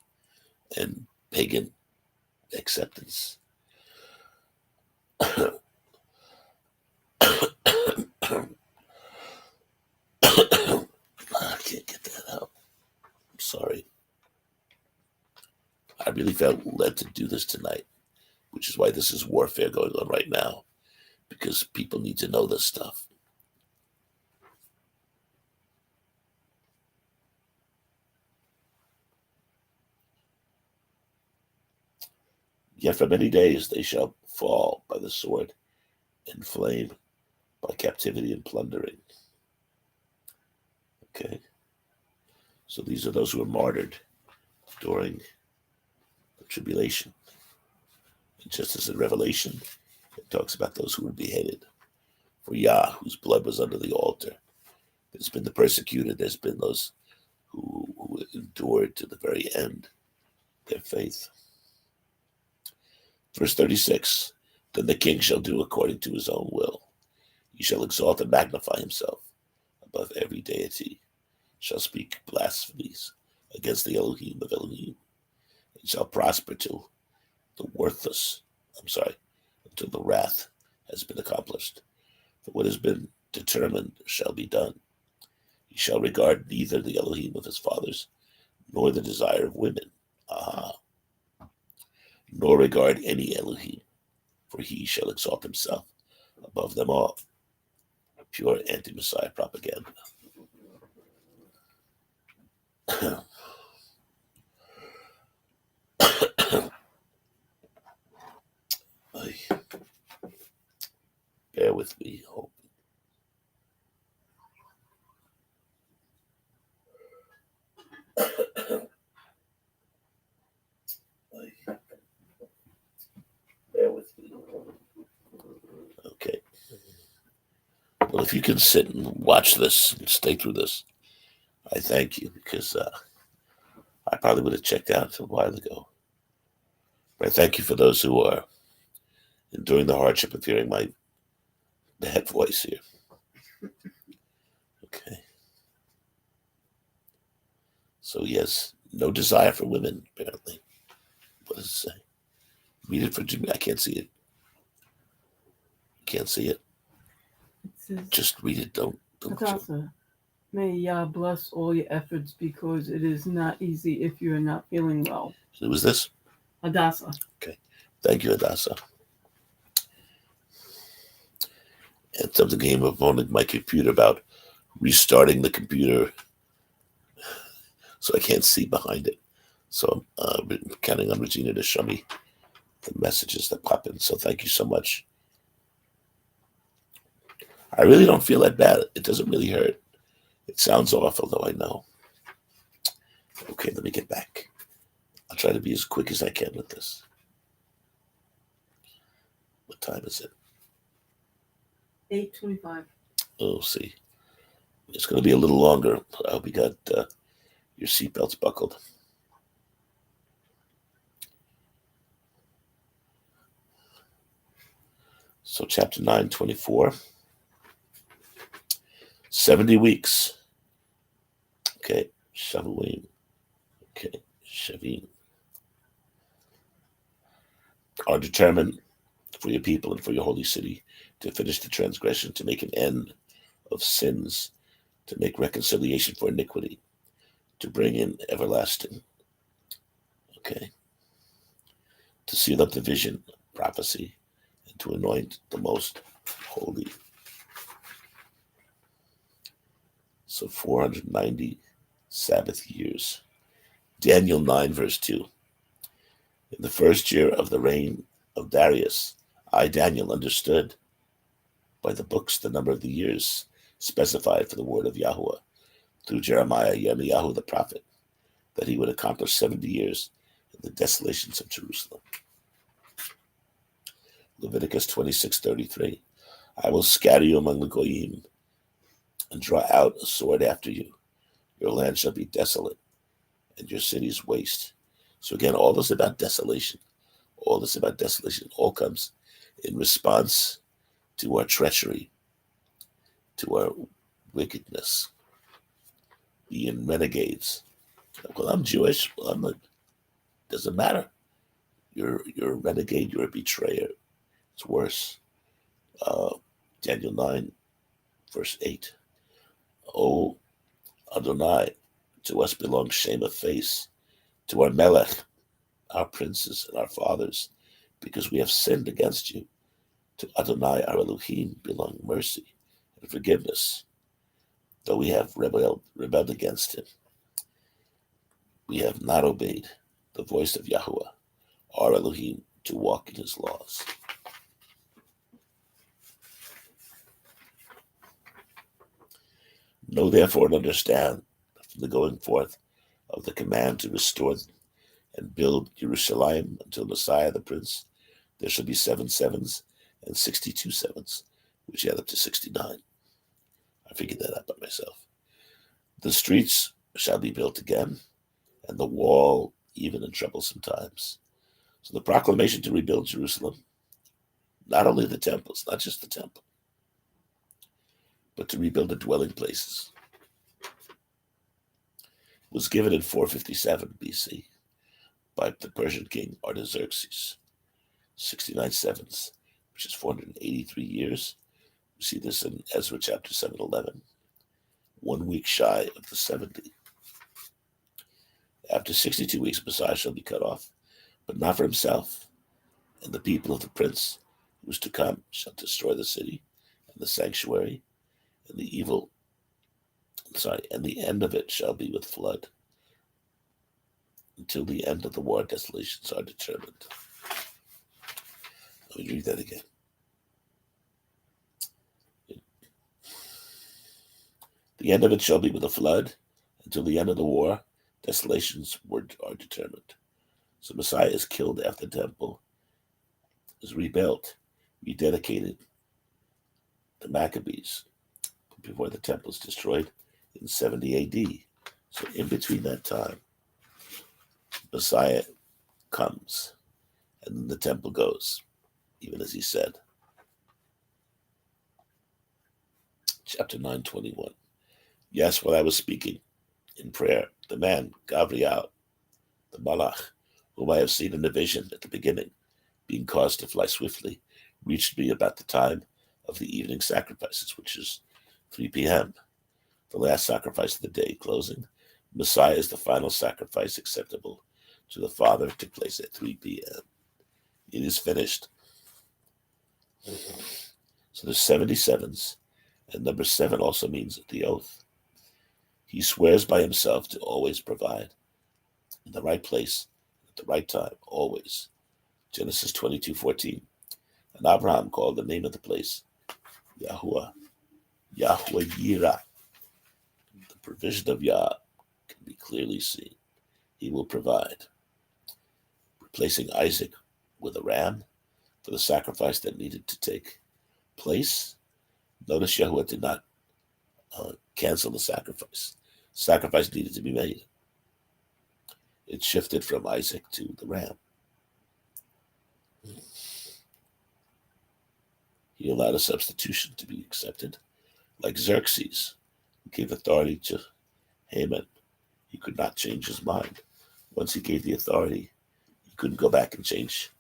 and pagan acceptance. I can't get that out. I'm sorry. I really felt led to do this tonight, which is why this is warfare going on right now, because people need to know this stuff. Yet for many days they shall fall by the sword and flame, by captivity and plundering. Okay? So these are those who are martyred during the tribulation. And just as in Revelation, it talks about those who were beheaded for Yah, whose blood was under the altar. There's been the persecuted, there's been those who endured to the very end their faith. Verse 36, then the king shall do according to his own will. He shall exalt and magnify himself above every deity, shall speak blasphemies against the Elohim of Elohim, and shall prosper till until the wrath has been accomplished. For what has been determined shall be done. He shall regard neither the Elohim of his fathers, nor the desire of women, nor regard any Elohim, for he shall exalt himself above them all. Pure anti-Messiah propaganda. Bear with me, hope. Bear with me. Okay. Well, if you can sit and watch this and stay through this, I thank you, because I probably would have checked out a while ago. But I thank you for those who are enduring the hardship of hearing my bad voice here. Okay. So he has no desire for women, apparently. What does it say? Read it for Jimmy. I can't see it. Can't see it. It says, just read it. Don't. Hadassah, may Yah bless all your efforts, because it is not easy if you're not feeling well. So who was this? Hadassah. Okay. Thank you, Hadassah. And something came up on my computer about restarting the computer, so I can't see behind it. So I'm counting on Regina to show me the messages that pop in. So thank you so much. I really don't feel that bad. It doesn't really hurt. It sounds awful, though, I know. Okay, let me get back. I'll try to be as quick as I can with this. What time is it? 8:25. Oh, see. It's going to be a little longer. I hope you got your seatbelts buckled. So chapter 9:24. 70 weeks. Okay, Shavuot. Okay, Shavim. Are determined for your people and for your holy city to finish the transgression, to make an end of sins, to make reconciliation for iniquity, to bring in everlasting. Okay. To seal up the vision, prophecy, and to anoint the most holy. So 490 Sabbath years. Daniel 9, verse 2. In the first year of the reign of Darius, I, Daniel, understood by the books the number of the years specified for the word of Yahweh through Jeremiah, Yirmiyahu the prophet, that he would accomplish 70 years in the desolations of Jerusalem. Leviticus 26:33. I will scatter you among the Goyim and draw out a sword after you. Your land shall be desolate and your cities waste. So again, all this about desolation. All this about desolation all comes in response to our treachery, to our wickedness, being renegades. Well, I'm Jewish. Well, I'm not. Doesn't matter. You're a renegade. You're a betrayer. It's worse. Daniel 9, verse 8. O Adonai, to us belongs shame of face, to our Melech, our princes and our fathers, because we have sinned against you. To Adonai, our Elohim, belong mercy and forgiveness, though we have rebelled against him. We have not obeyed the voice of Yahweh, our Elohim, to walk in his laws. Know therefore and understand from the going forth of the command to restore and build Jerusalem until Messiah the Prince, there shall be 7 sevens and 62 sevens, which add up to 69. I figured that out by myself. The streets shall be built again, and the wall even in troublesome times. So the proclamation to rebuild Jerusalem, not only the temples, not just the temple, but to rebuild the dwelling places, was given in 457 BC by the Persian king Artaxerxes. 69 sevens, which is 483 years. We see this in Ezra chapter 7:11. 1 week shy of the 70. After 62 weeks, Messiah shall be cut off, but not for himself. And the people of the prince who is to come shall destroy the city and the sanctuary, and and the end of it shall be with flood. Until the end of the war, desolations are determined. Let me read that again. The end of it shall be with a flood. Until the end of the war, desolations are determined. So Messiah is killed after the temple is rebuilt, rededicated. The Maccabees, before the temple is destroyed in 70 AD. So in between that time, Messiah comes, and then the temple goes, even as he said. Chapter 9:21. Yes, while I was speaking in prayer, the man, Gabriel, the Malach, whom I have seen in the vision at the beginning, being caused to fly swiftly, reached me about the time of the evening sacrifices, which is 3 p.m., the last sacrifice of the day closing. Messiah is the final sacrifice acceptable to the Father, took place at 3 p.m. It is finished. So there's 77s, and number 7 also means the oath. He swears by himself to always provide in the right place, at the right time, always. Genesis 22:14. And Abraham called the name of the place Yahuwah, Yahweh Yireh. The provision of Yah can be clearly seen. He will provide. Replacing Isaac with a ram for the sacrifice that needed to take place. Notice Yahuwah did not cancel the sacrifice. Sacrifice needed to be made. It shifted from Isaac to the ram. He allowed a substitution to be accepted, like Xerxes, who gave authority to Haman. He could not change his mind. Once he gave the authority, he couldn't go back and change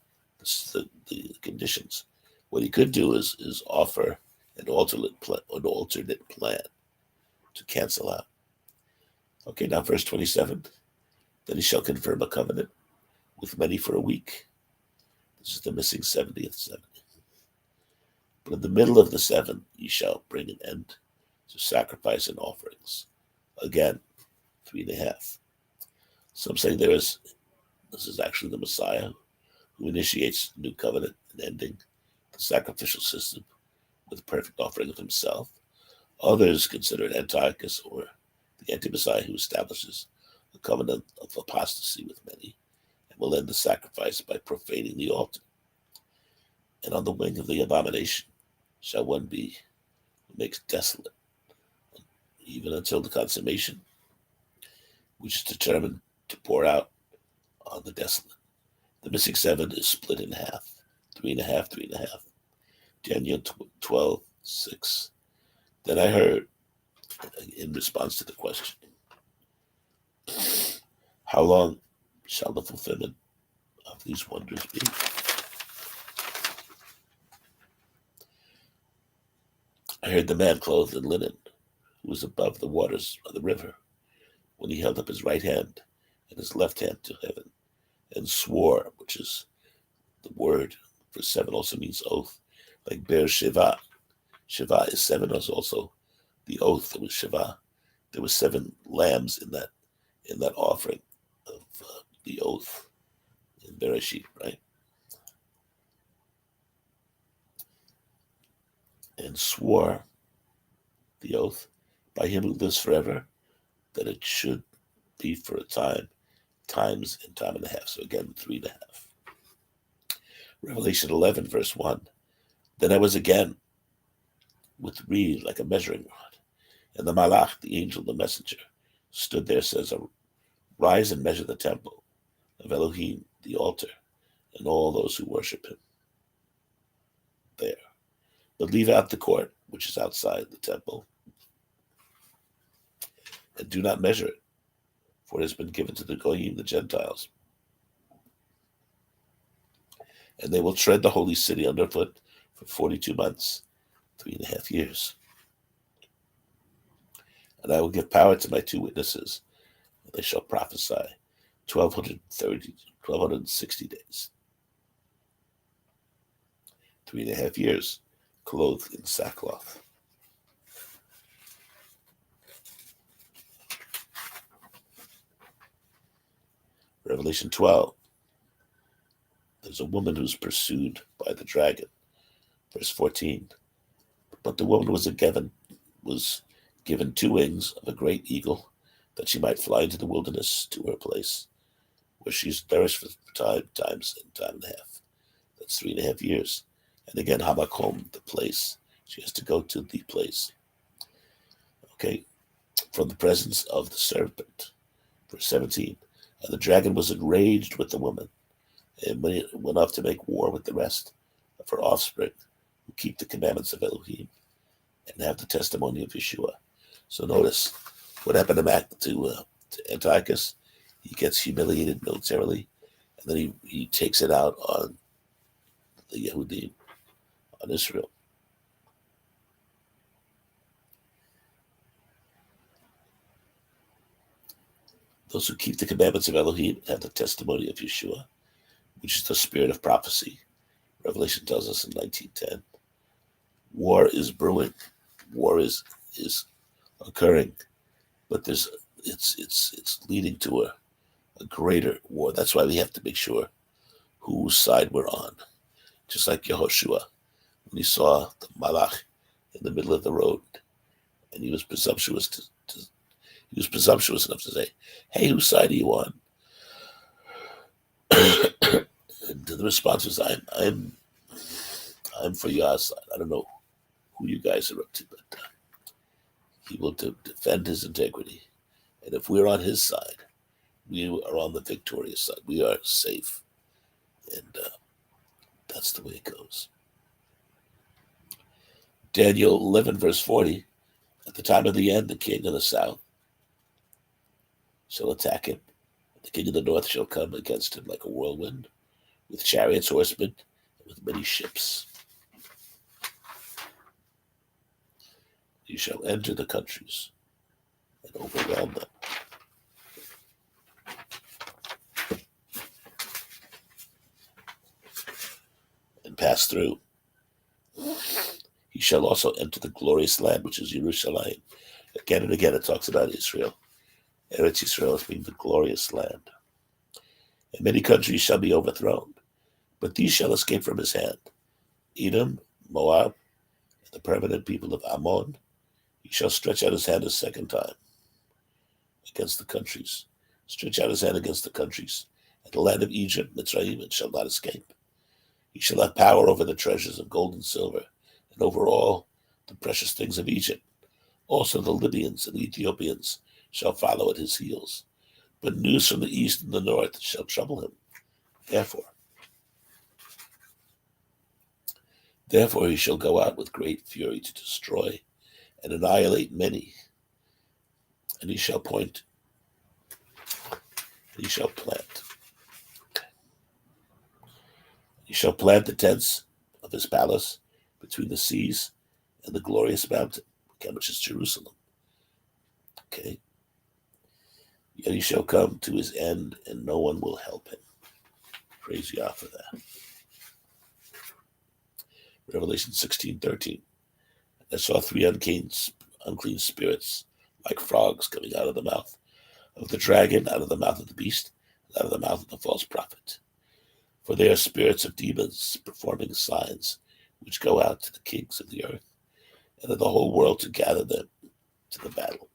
the conditions. What he could do is offer an alternate plan to cancel out. Okay, now verse 27. Then he shall confirm a covenant with many for a week. This is the missing 70th 7. But in the middle of the 7, ye shall bring an end to sacrifice and offerings. Again, 3.5. Some say this is actually the Messiah who initiates the new covenant and ending the sacrificial system with a perfect offering of himself. Others consider it Antiochus or the anti-Messiah who establishes a covenant of apostasy with many and will end the sacrifice by profaning the altar. And on the wing of the abomination shall one be who makes desolate, even until the consummation, which is determined to pour out on the desolate. The missing 7 is split in half, 3.5, 3.5. Daniel 12:6. Then I heard, in response to the question, how long shall the fulfillment of these wonders be? I heard the man clothed in linen, who was above the waters of the river, when he held up his right hand and his left hand to heaven, and swore, which is the word for 7 also means oath, like Be'er Sheva. Sheva is 7, is also the oath. It was Sheva. There were 7 lambs in that offering of the oath in Bereshit, right? And swore the oath by him who lives forever, that it should be for a time, times and time and a half. So again, 3.5. Revelation 11, verse 1. Then I was again with reed like a measuring rod, and the Malach, the angel, the messenger, stood there, says, rise and measure the temple of Elohim, the altar, and all those who worship him there. But leave out the court, which is outside the temple, and do not measure it, for it has been given to the Goyim, the Gentiles. And they will tread the holy city underfoot for 42 months, 3.5 years. And I will give power to my 2 witnesses, and they shall prophesy 1260 days. 3.5 years, clothed in sackcloth. Revelation 12. There's a woman who's pursued by the dragon. Verse 14. But the woman was given 2 wings of a great eagle, that she might fly into the wilderness to her place, where she's nourished for times and time and a half. That's 3.5 years. And again, Hamakom, the place. She has to go to the place. Okay, from the presence of the serpent. Verse 17. And the dragon was enraged with the woman, and went off to make war with the rest of her offspring, who keep the commandments of Elohim and have the testimony of Yeshua. So notice what happened to Antiochus. He gets humiliated militarily, and then he takes it out on the Yehudim, on Israel. Those who keep the commandments of Elohim have the testimony of Yeshua. which is the spirit of prophecy. Revelation tells us in 19:10. War is brewing. War is occurring, but it's leading to a greater war. That's why we have to make sure whose side we're on. Just like Yehoshua, when he saw the Malach in the middle of the road, and he was presumptuous enough to say, "Hey, whose side are you on?" And the response was, "I'm for your side. I don't know who you guys are up to, but he will defend his integrity. And if we're on his side, we are on the victorious side. We are safe." And that's the way it goes. Daniel 11, verse 40, at the time of the end, the king of the south shall attack him. The king of the north shall come against him like a whirlwind, with chariots, horsemen, and with many ships. He shall enter the countries and overwhelm them. And pass through. He shall also enter the glorious land, which is Jerusalem. Again and again it talks about Israel. Eretz Israel as being the glorious land. And many countries shall be overthrown, but these shall escape from his hand. Edom, Moab, and the permanent people of Ammon. He shall stretch out his hand a second time against the countries. Stretch out his hand against the countries. And the land of Egypt, Mitzrayim, it shall not escape. He shall have power over the treasures of gold and silver, and over all the precious things of Egypt. Also the Libyans and the Ethiopians shall follow at his heels. But news from the east and the north shall trouble him. Therefore he shall go out with great fury to destroy and annihilate many. And he shall plant. He shall plant the tents of his palace between the seas and the glorious mountain, which is Jerusalem. Okay. Yet he shall come to his end, and no one will help him. Praise Yah for that. Revelation 16:13. I saw three unclean spirits, like frogs, coming out of the mouth of the dragon, out of the mouth of the beast, and out of the mouth of the false prophet. For they are spirits of demons, performing signs, which go out to the kings of the earth, and of the whole world to gather them to the battle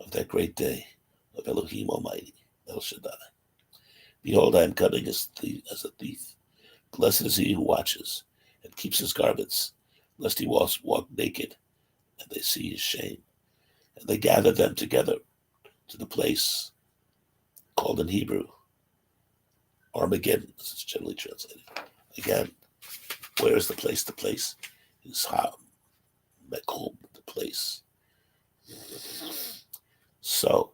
of that great day of Elohim Almighty, El Shaddai. Behold, I am coming as a thief. Blessed is he who watches and keeps his garments, lest he walk naked, and they see his shame. And they gather them together to the place called in Hebrew Armageddon, as it's generally translated. Again, where is the place? The place is Mekom, the place. So,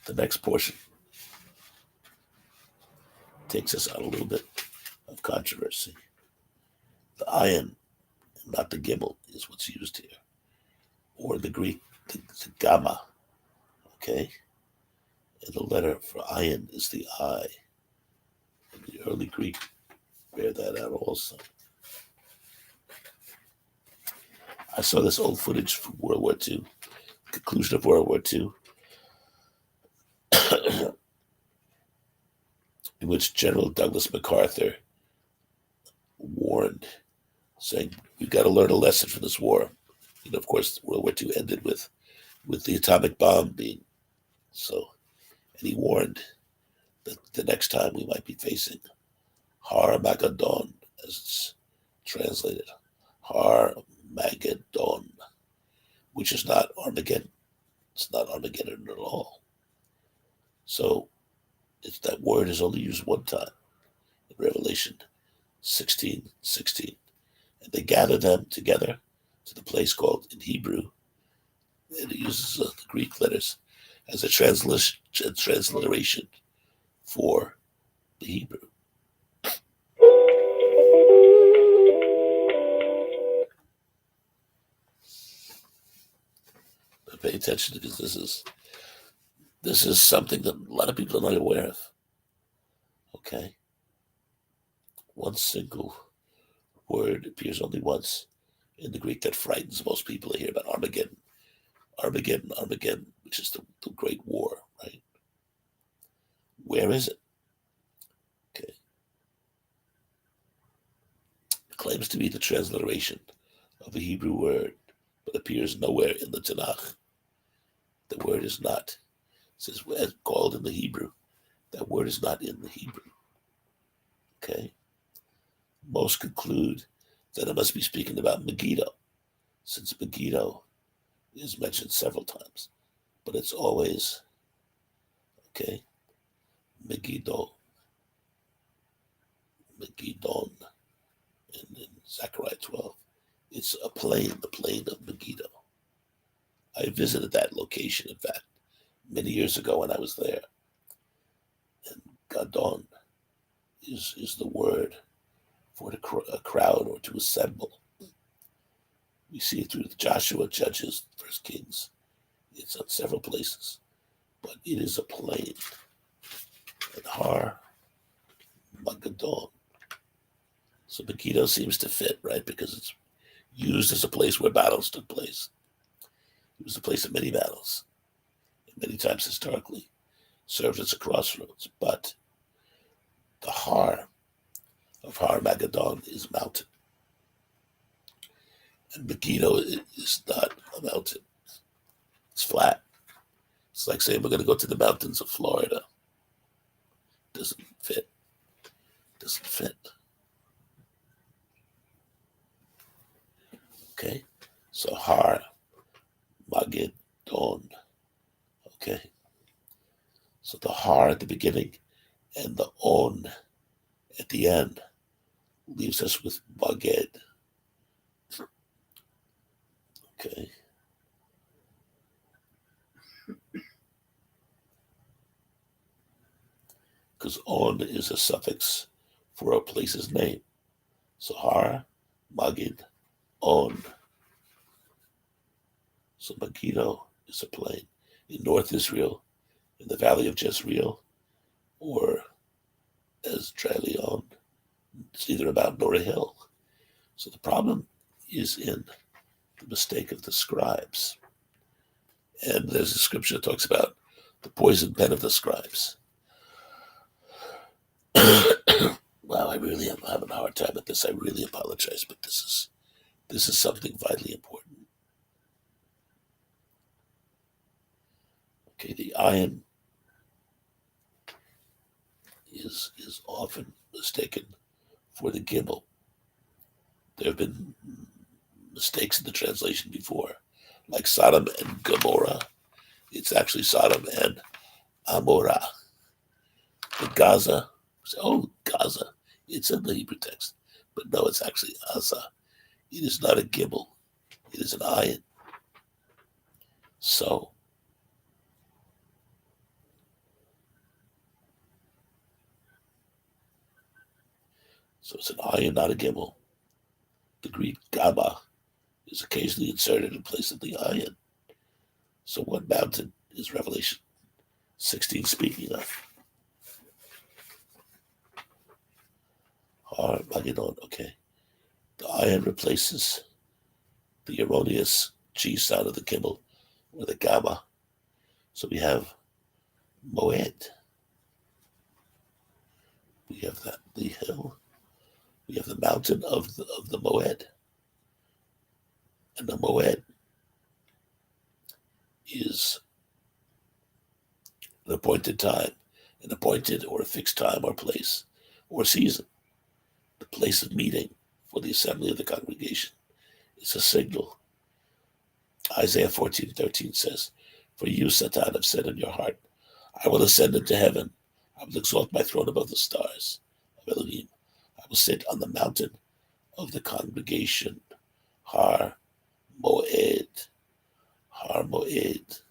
the next portion takes us on a little bit of controversy. The ayin, not the gimel, is what's used here. Or in the Greek, the gamma. Okay? And the letter for ayin is the I. And the early Greek bear that out also. I saw this old footage from World War II, conclusion of World War II, in which General Douglas MacArthur warned, saying, we've got to learn a lesson from this war. You know, of course, World War II ended with the atomic bomb being so. And he warned that the next time we might be facing Armageddon, as it's translated. Armageddon, which is not Armageddon. It's not Armageddon at all. So that word is only used one time in Revelation 16:16. And they gather them together to the place called in Hebrew, and it uses the Greek letters as a transliteration for the Hebrew. But pay attention, because this is something that a lot of people are not aware of. Okay? One single word appears only once in the Greek that frightens most people to hear about Armageddon. Armageddon, Armageddon, which is the great war, right? Where is it? Okay. It claims to be the transliteration of a Hebrew word, but appears nowhere in the Tanakh. The word is not. It says, as called in the Hebrew. That word is not in the Hebrew. Okay? Most conclude that it must be speaking about Megiddo, since Megiddo is mentioned several times. But it's always, okay, Megiddo, Megiddon, in Zechariah 12. It's a plain, the plain of Megiddo. I visited that location, in fact, many years ago when I was there. And Gadon is the word for a crowd or to assemble. We see it through Joshua, Judges, First Kings. It's on several places, but it is a plain. And Har Magadon. So Megiddo seems to fit, right? Because it's used as a place where battles took place. It was a place of many battles, and many times historically served as a crossroads. But the Har of Har Magadon is mountain. And Megiddo is not a mountain. It's flat. It's like saying we're going to go to the mountains of Florida. Doesn't fit. Doesn't fit. Okay? So Har Magadon. Okay? So the Har at the beginning and the On at the end leaves us with Maged. Okay? Because On is a suffix for a place's name. So Har, Magid, On. So Megiddo is a plain in North Israel, in the valley of Jezreel, or as Leon, it's neither a mountain nor a hill. So the problem is in the mistake of the scribes. And there's a scripture that talks about the poison pen of the scribes. Wow, I really am having a hard time with this. I really apologize, but this is something vitally important. Okay, the iron is often mistaken for the gimel. There have been mistakes in the translation before, like Sodom and Gomorrah. It's actually Sodom and Amorah. But Gaza, Gaza, it's in the Hebrew text. But no, it's actually Asa. It is not a gimel. It is an ayin. So it's an ayin, not a gimel. The Greek gamma is occasionally inserted in place of the ayin. So what mountain is Revelation 16 speaking of? Armageddon, okay. The ayin replaces the erroneous G sound of the gimel or the gamma. So we have Moed. We have the hill. We have the mountain of the Moed. And the Moed is an appointed time, an appointed or a fixed time or place or season. The place of meeting for the assembly of the congregation. It's a signal. Isaiah 14:13 says, "For you, Satan, have said in your heart, I will ascend into heaven. I will exalt my throne above the stars of Elohim. I will sit on the mountain of the congregation, Har Moed." Har Moed.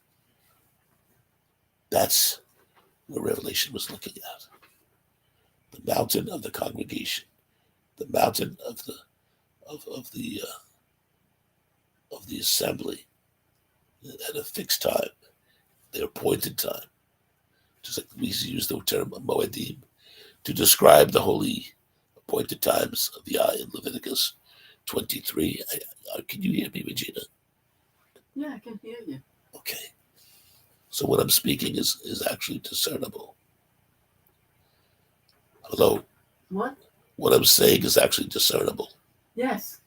That's what Revelation was looking at. The mountain of the congregation, the mountain of the assembly at a fixed time, their appointed time. Just like we use the term Moedim to describe the holy appointed times of Yah in Leviticus 23. Can you hear me, Regina? Yeah, I can hear you. Okay. So what I'm speaking is actually discernible. Hello? What? What I'm saying is actually discernible. Yes.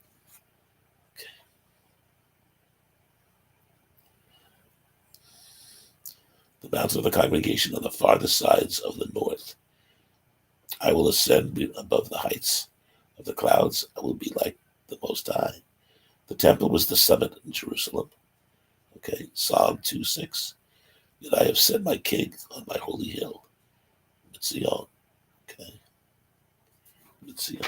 The mountain of the congregation on the farthest sides of the north. I will ascend above the heights of the clouds. I will be like the Most High. The temple was the summit in Jerusalem. Okay, Psalm 2:6. Yet I have set my king on my holy hill, Zion. Okay, Zion.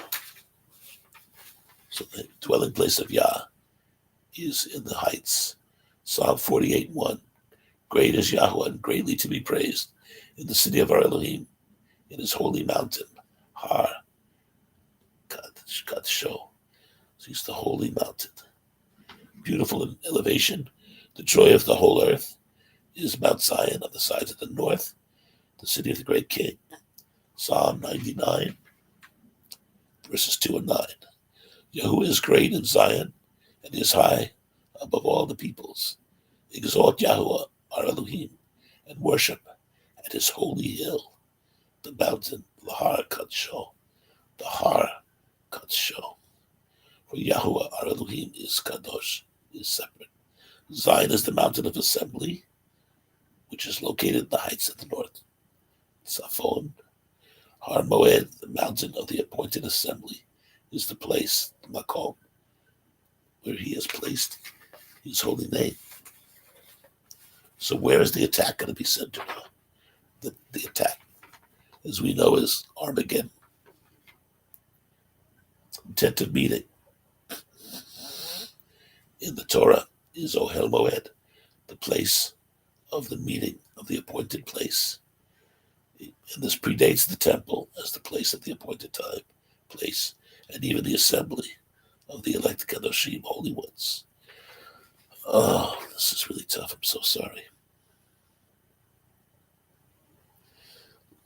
So the dwelling place of Yah is in the heights. Psalm 48:1. Great is Yahweh and greatly to be praised in the city of our Elohim, in his holy mountain, Har Show. So he's the holy mountain. Beautiful in elevation, the joy of the whole earth is Mount Zion on the sides of the north, the city of the great king. Psalm 99, verses 2 and 9. Yahuwah is great in Zion and is high above all the peoples. Exalt Yahuwah, our Elohim, and worship at his holy hill, the mountain, Lahar Kadsho, the Har Kadsho. For Yahuwah, our Elohim, is Kadosh, is separate. Zion is the mountain of assembly, which is located in the heights of the north. Safon, Har Moed, the mountain of the appointed assembly, is the place, the Makom, where he has placed his holy name. So where is the attack going to be centered on? The attack, as we know, is Armageddon. Intent of meeting in the Torah is Ohel Moed, the place of the meeting, of the appointed place. And this predates the temple as the place of the appointed time, place, and even the assembly of the elect Kadoshim, holy ones. Oh, this is really tough. I'm so sorry.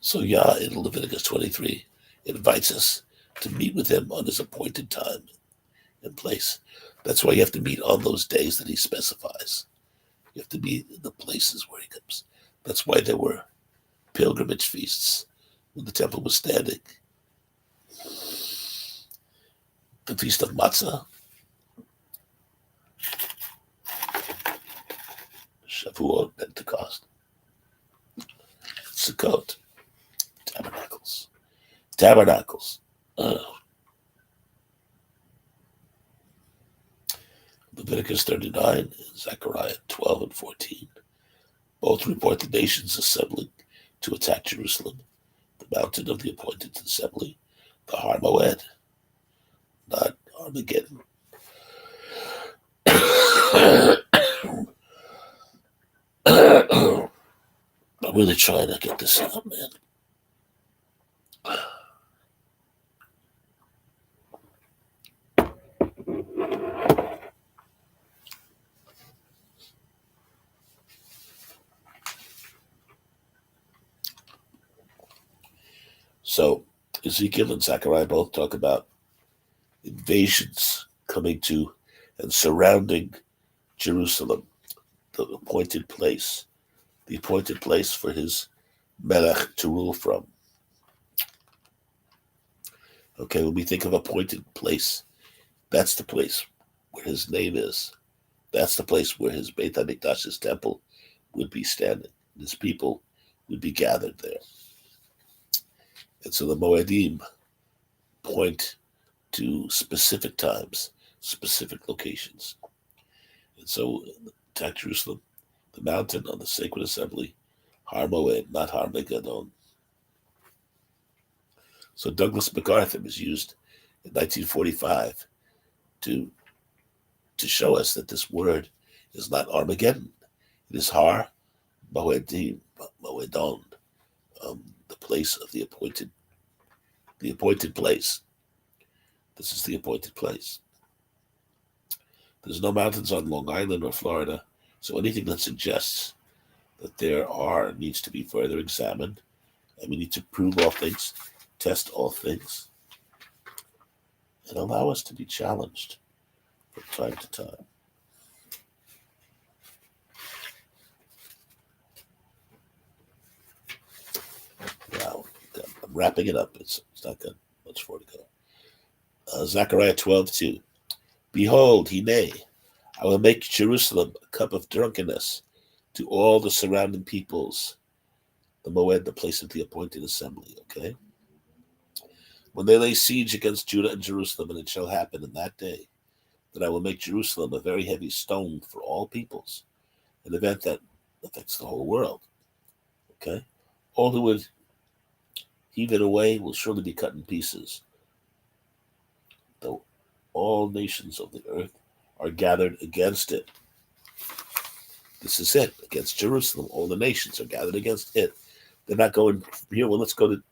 So Yah in Leviticus 23 invites us to meet with him on his appointed time and place. That's why you have to meet on those days that he specifies. You have to be in the places where he comes. That's why there were pilgrimage feasts when the temple was standing. The Feast of Matzah, Shavuot, Pentecost, Sukkot, Tabernacles. Leviticus 39 and Zechariah 12 and 14. Both report the nations assembling to attack Jerusalem, the mountain of the appointed assembly, the Har Moed, not Armageddon. I'm really trying to get this out, man. So Ezekiel and Zechariah both talk about invasions coming to and surrounding Jerusalem, the appointed place for his Melech to rule from. Okay, when we think of appointed place, that's the place where his name is. That's the place where his Beit HaMikdash, his temple, would be standing. His people would be gathered there. And so the Moedim point to specific times, specific locations. And so attack Jerusalem, the mountain on the sacred assembly, Har Moed, not Har Megadon. So Douglas MacArthur was used in 1945 to show us that this word is not Armageddon. It is Har Moedim, Moedon, the place of the appointed place. This is the appointed place. There's no mountains on Long Island or Florida, so anything that suggests that there are needs to be further examined, and we need to prove all things test all things, and allow us to be challenged from time to time. Wow, I'm wrapping it up. It's not got much more to go. Zechariah 12:2. Behold, nay, I will make Jerusalem a cup of drunkenness to all the surrounding peoples. The Moed, the place of the appointed assembly, okay? When they lay siege against Judah and Jerusalem, and it shall happen in that day that I will make Jerusalem a very heavy stone for all peoples, an event that affects the whole world, okay? All who would heave it away will surely be cut in pieces, though all nations of the earth are gathered against it. This is it, against Jerusalem. All the nations are gathered against it. They're not going here, well, let's go to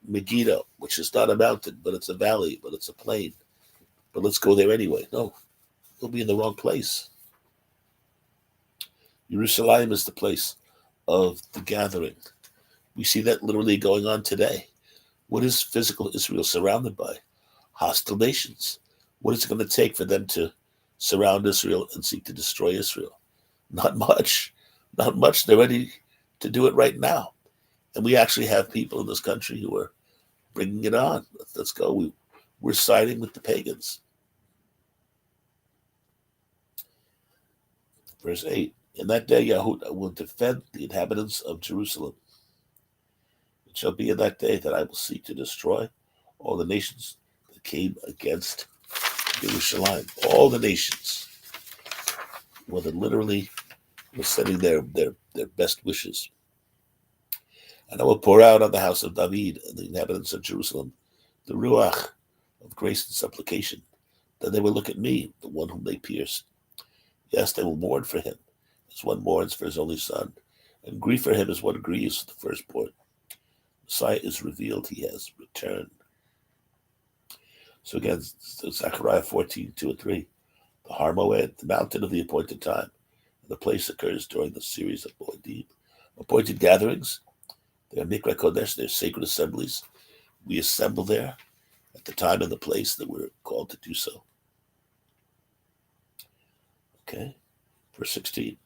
Megiddo, which is not a mountain, but it's a valley, but it's a plain. But let's go there anyway. No, you'll be in the wrong place. Jerusalem is the place of the gathering. We see that literally going on today. What is physical Israel surrounded by? Hostile nations. What is it going to take for them to surround Israel and seek to destroy Israel? Not much. Not much. They're ready to do it right now. And we actually have people in this country who are bringing it on. Let's go. We're siding with the pagans. Verse 8. In that day, Yahuwah will defend the inhabitants of Jerusalem. It shall be in that day that I will seek to destroy all the nations that came against Jerusalem. All the nations. Well, they literally were sending their best wishes. And I will pour out on the house of David and the inhabitants of Jerusalem the ruach of grace and supplication. Then they will look at me, the one whom they pierced. Yes, they will mourn for him, as one mourns for his only son, and grieve for him as one grieves for the firstborn. Messiah is revealed, he has returned. So again, Zechariah 14:2 and 3. The Har Moed, the mountain of the appointed time. And the place occurs during the series of Moedim. Appointed gatherings, they are Mikra Kodesh, they're sacred assemblies. We assemble there at the time and the place that we're called to do so. Okay, verse 16.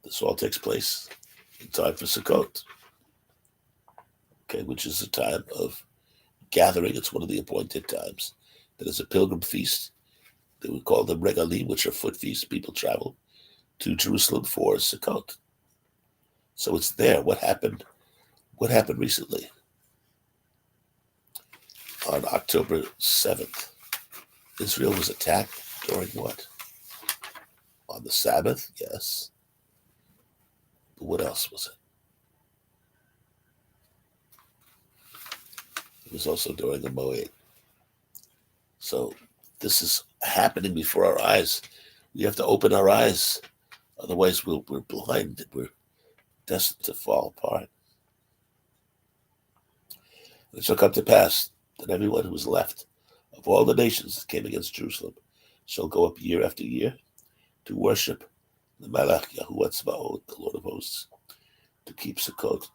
This all takes place in time for Sukkot. Okay, which is a time of gathering. It's one of the appointed times. That is a pilgrim feast. They would call them regalim, which are foot feasts. People travel to Jerusalem for Sukkot. So it's there. What happened? What happened recently? On October 7th, Israel was attacked during what? On the Sabbath, yes. But what else was it? It was also during the Moed. So this is happening before our eyes. We have to open our eyes. Otherwise, we're blind. We're destined to fall apart. And it shall come to pass that everyone who is left of all the nations that came against Jerusalem shall go up year after year to worship the Malach Yahuwah Tzbaoth, the Lord of hosts, to keep Sukkot,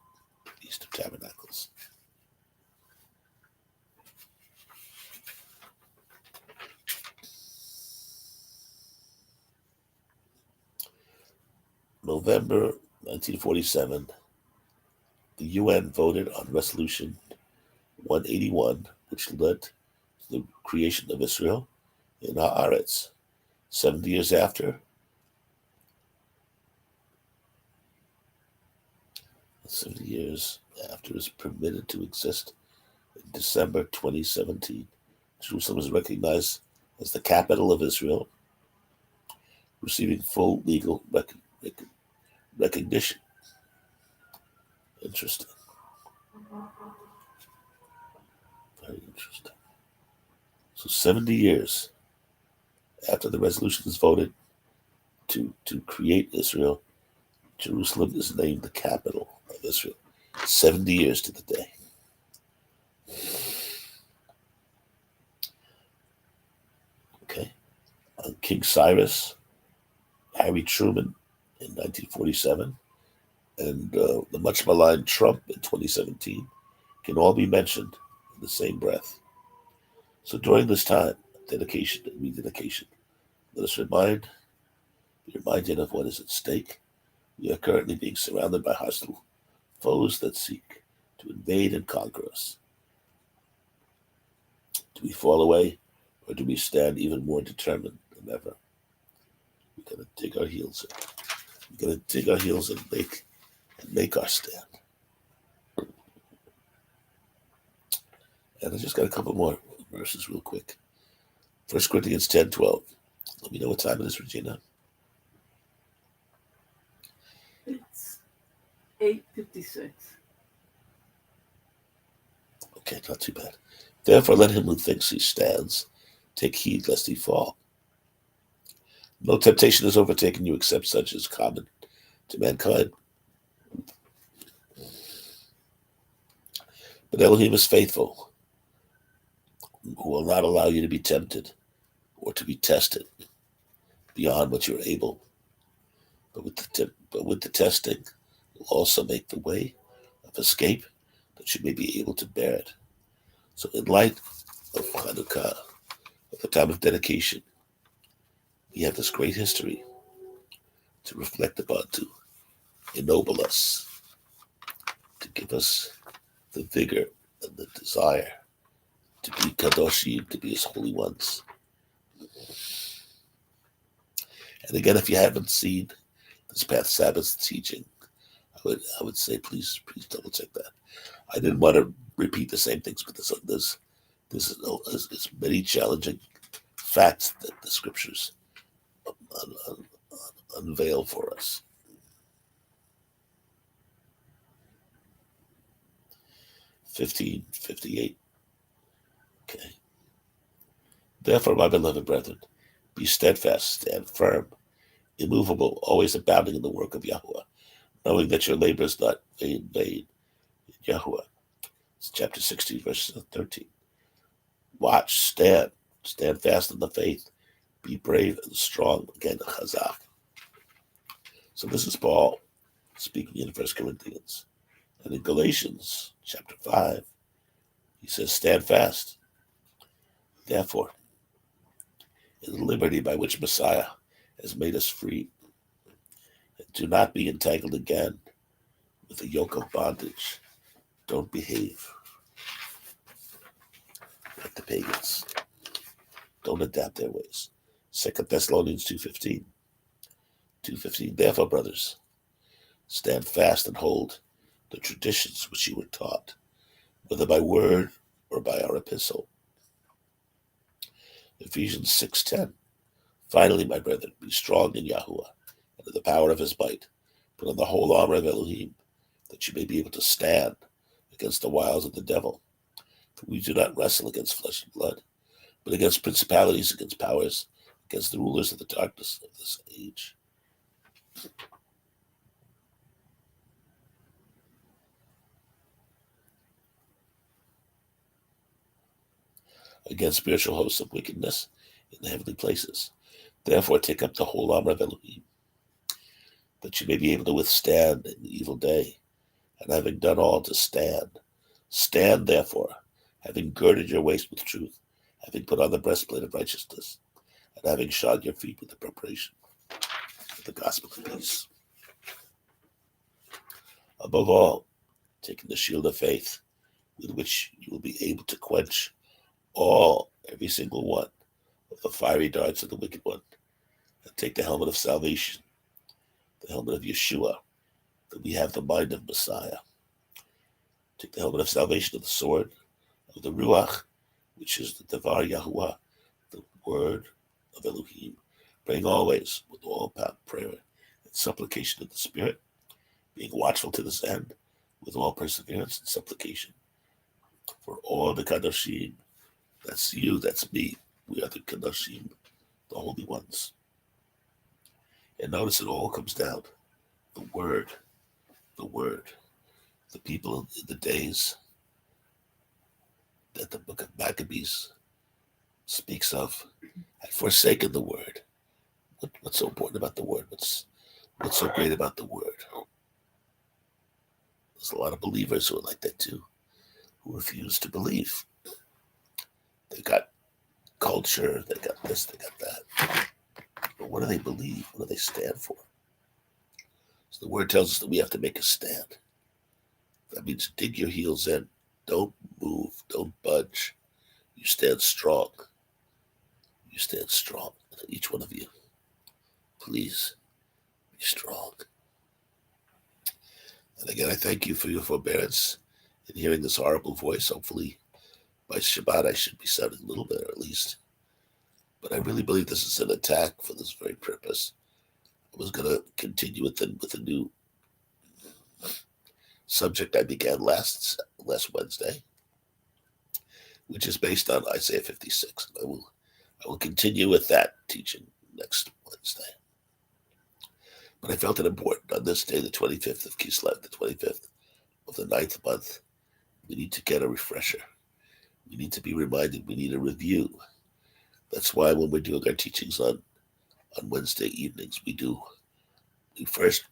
the Feast of Tabernacles. November 1947, the UN voted on Resolution 181, which led to the creation of Israel in Haaretz. 70 years after, 70 years after it's permitted to exist, in December 2017, Jerusalem is recognized as the capital of Israel, receiving full legal recognition. Interesting. Very interesting. So 70 years after the resolution is voted to create Israel, Jerusalem is named the capital of Israel. 70 years to the day. Okay. King Cyrus, Harry Truman in 1947, and the much maligned Trump in 2017 can all be mentioned in the same breath. So during this time, dedication and rededication, let us be reminded of what is at stake. We are currently being surrounded by hostile foes that seek to invade and conquer us. Do we fall away, or do we stand even more determined than ever? We gotta dig our heels in. We gotta dig our heels in and make our stand. And I just got a couple more verses real quick. 1 Corinthians 10:12. Let me know what time it is, Regina. It's 8:56. Okay, not too bad. Therefore, let him who thinks he stands take heed lest he fall. No temptation has overtaken you except such as common to mankind. But Elohim is faithful, who will not allow you to be tempted or to be tested beyond what you're able. But with the testing, will also make the way of escape that you may be able to bear it. So in light of Chanukah, at the time of dedication, we have this great history to reflect upon, to ennoble us, to give us the vigor and the desire to be kadoshim, to be his holy ones. And again, if you haven't seen this past Sabbath teaching, I would say please double check that. I didn't want to repeat the same things, but there's many challenging facts that the scriptures unveil for us. 15:58. Okay. Therefore, my beloved brethren, be steadfast, stand firm, immovable, always abounding in the work of Yahweh, knowing that your labor is not vain in Yahweh. It's chapter 16, verse 13. Watch, stand fast in the faith, be brave and strong. Again, chazak. So this is Paul speaking in 1 Corinthians. And in Galatians chapter 5, he says, stand fast. Therefore, in the liberty by which Messiah has made us free, and do not be entangled again with the yoke of bondage. Don't behave like the pagans. Don't adapt their ways. 2 Thessalonians 2:15. 2:15. Therefore, brothers, stand fast and hold the traditions which you were taught, whether by word or by our epistle. Ephesians 6:10. Finally, my brethren, be strong in Yahuwah and in the power of his might. Put on the whole armor of Elohim, that you may be able to stand against the wiles of the devil. For we do not wrestle against flesh and blood, but against principalities, against powers, against the rulers of the darkness of this age. Against spiritual hosts of wickedness in the heavenly places. Therefore, take up the whole armor of Elohim, that you may be able to withstand in the evil day, and having done all to stand. Stand, therefore, having girded your waist with truth, having put on the breastplate of righteousness, and having shod your feet with the preparation of the gospel of peace. Above all, taking the shield of faith, with which you will be able to quench every single one of the fiery darts of the wicked one, and take the helmet of salvation, the helmet of Yeshua, that we have the mind of Messiah. Take the helmet of salvation, of the sword of the Ruach, which is the Devar Yahuwah, the word of Elohim, praying always with all prayer and supplication in the Spirit, being watchful to this end, with all perseverance and supplication for all the Kadoshim. That's you, that's me. We are the Kadoshim, the holy ones. And notice it all comes down. The word. The people in the days that the book of Maccabees speaks of had forsaken the word. What's so important about the word? What's so great about the word? There's a lot of believers who are like that too, who refuse to believe. They got culture, they got this, they got that. But what do they believe? What do they stand for? So the word tells us that we have to make a stand. That means dig your heels in. Don't move. Don't budge. You stand strong. You stand strong. Each one of you, please be strong. And again, I thank you for your forbearance in hearing this horrible voice. Hopefully, by Shabbat, I should be sounding a little better at least. But I really believe this is an attack for this very purpose. I was going to continue with a new subject I began last Wednesday, which is based on Isaiah 56. I will continue with that teaching next Wednesday. But I felt it important on this day, the 25th of Kislev, the 25th of the 9th month. We need to get a refresher. We need to be reminded. We need a review. That's why when we're doing our teachings on Wednesday evenings, we first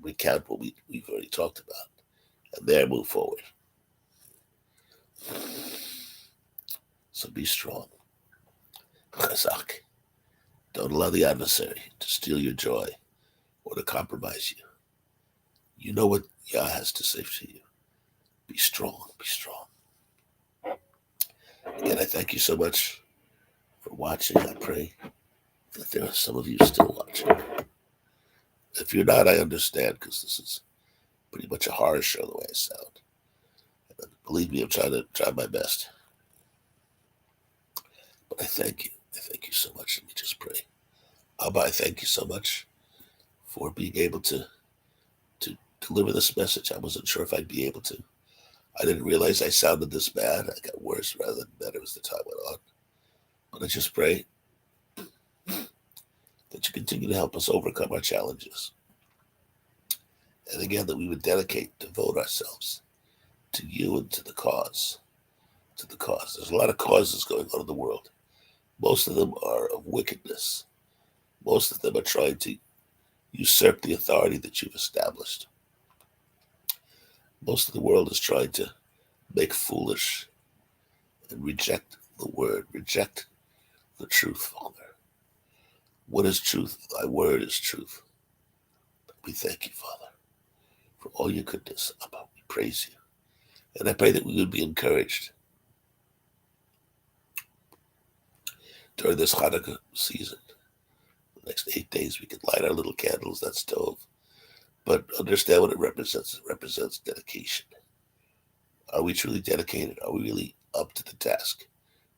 recount what we've already talked about, and then move forward. So be strong. Chazak. Don't allow the adversary to steal your joy or to compromise you. You know what Yah has to say to you. Be strong. Be strong. Again, I thank you so much for watching. I pray that there are some of you still watching. If you're not, I understand, because this is pretty much a horror show the way I sound. And believe me, I'm trying my best. But I thank you. I thank you so much. Let me just pray. Abba, I thank you so much for being able to deliver this message. I wasn't sure if I'd be able to. I didn't realize I sounded this bad. I got worse rather than better as the time went on. But I just pray that you continue to help us overcome our challenges. And again, that we would devote ourselves to you and to the cause. To the cause. There's a lot of causes going on in the world. Most of them are of wickedness. Most of them are trying to usurp the authority that you've established. Most of the world is trying to make foolish and reject the word, reject the truth, Father. What is truth? Thy word is truth. We thank you, Father, for all your goodness. Abba, we praise you. And I pray that we would be encouraged during this Chanukah season. The next 8 days, we could light our little candles, that stove. But understand what it represents. It represents dedication. Are we truly dedicated? Are we really up to the task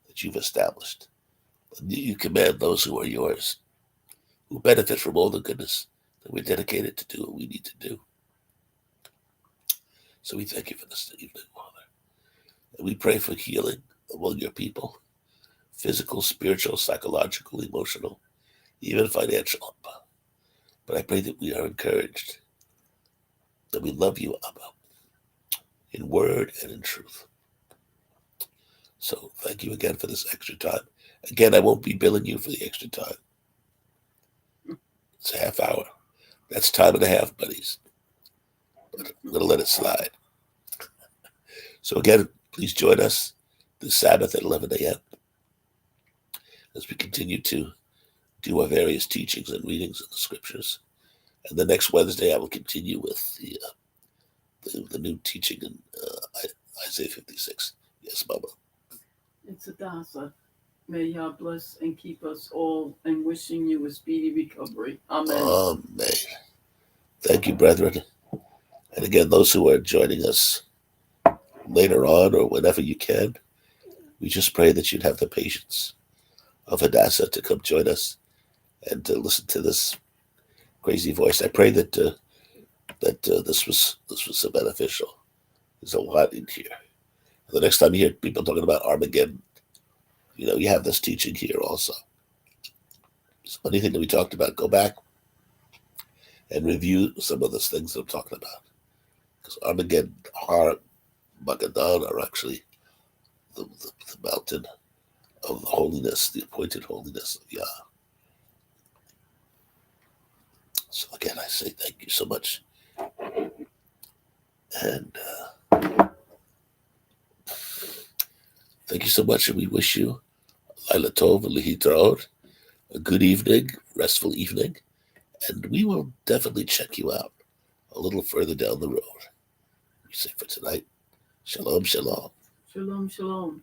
that you've established? And you command those who are yours, who benefit from all the goodness that we're dedicated to do what we need to do. So we thank you for this evening, Father. And we pray for healing among your people, physical, spiritual, psychological, emotional, even financial. But I pray that we are encouraged, that we love you, Abba, in word and in truth. So thank you again for this extra time. Again, I won't be billing you for the extra time. It's a half hour. That's time and a half, buddies. But I'm going to let it slide. So again, please join us this Sabbath at 11 a.m. as we continue to do our various teachings and readings of the scriptures. And the next Wednesday, I will continue with the new teaching in Isaiah 56. Yes, Mama. It's Adasa. May Yah bless and keep us all, and wishing you a speedy recovery. Amen. Amen. Thank you, brethren. And again, those who are joining us later on or whenever you can, we just pray that you'd have the patience of Hadassah to come join us and to listen to this crazy voice. I pray that this was so beneficial. There's a lot in here. The next time you hear people talking about Armageddon, you have this teaching here also. So anything that we talked about, go back and review some of those things that I'm talking about. Because Armageddon are actually the mountain of the holiness, the appointed holiness of Yah. So again, I say thank you so much. And Thank you so much, and we wish you Laila Tov Lihitraot, a good evening, restful evening, and we will definitely check you out a little further down the road. We say for tonight, shalom, shalom. Shalom, shalom.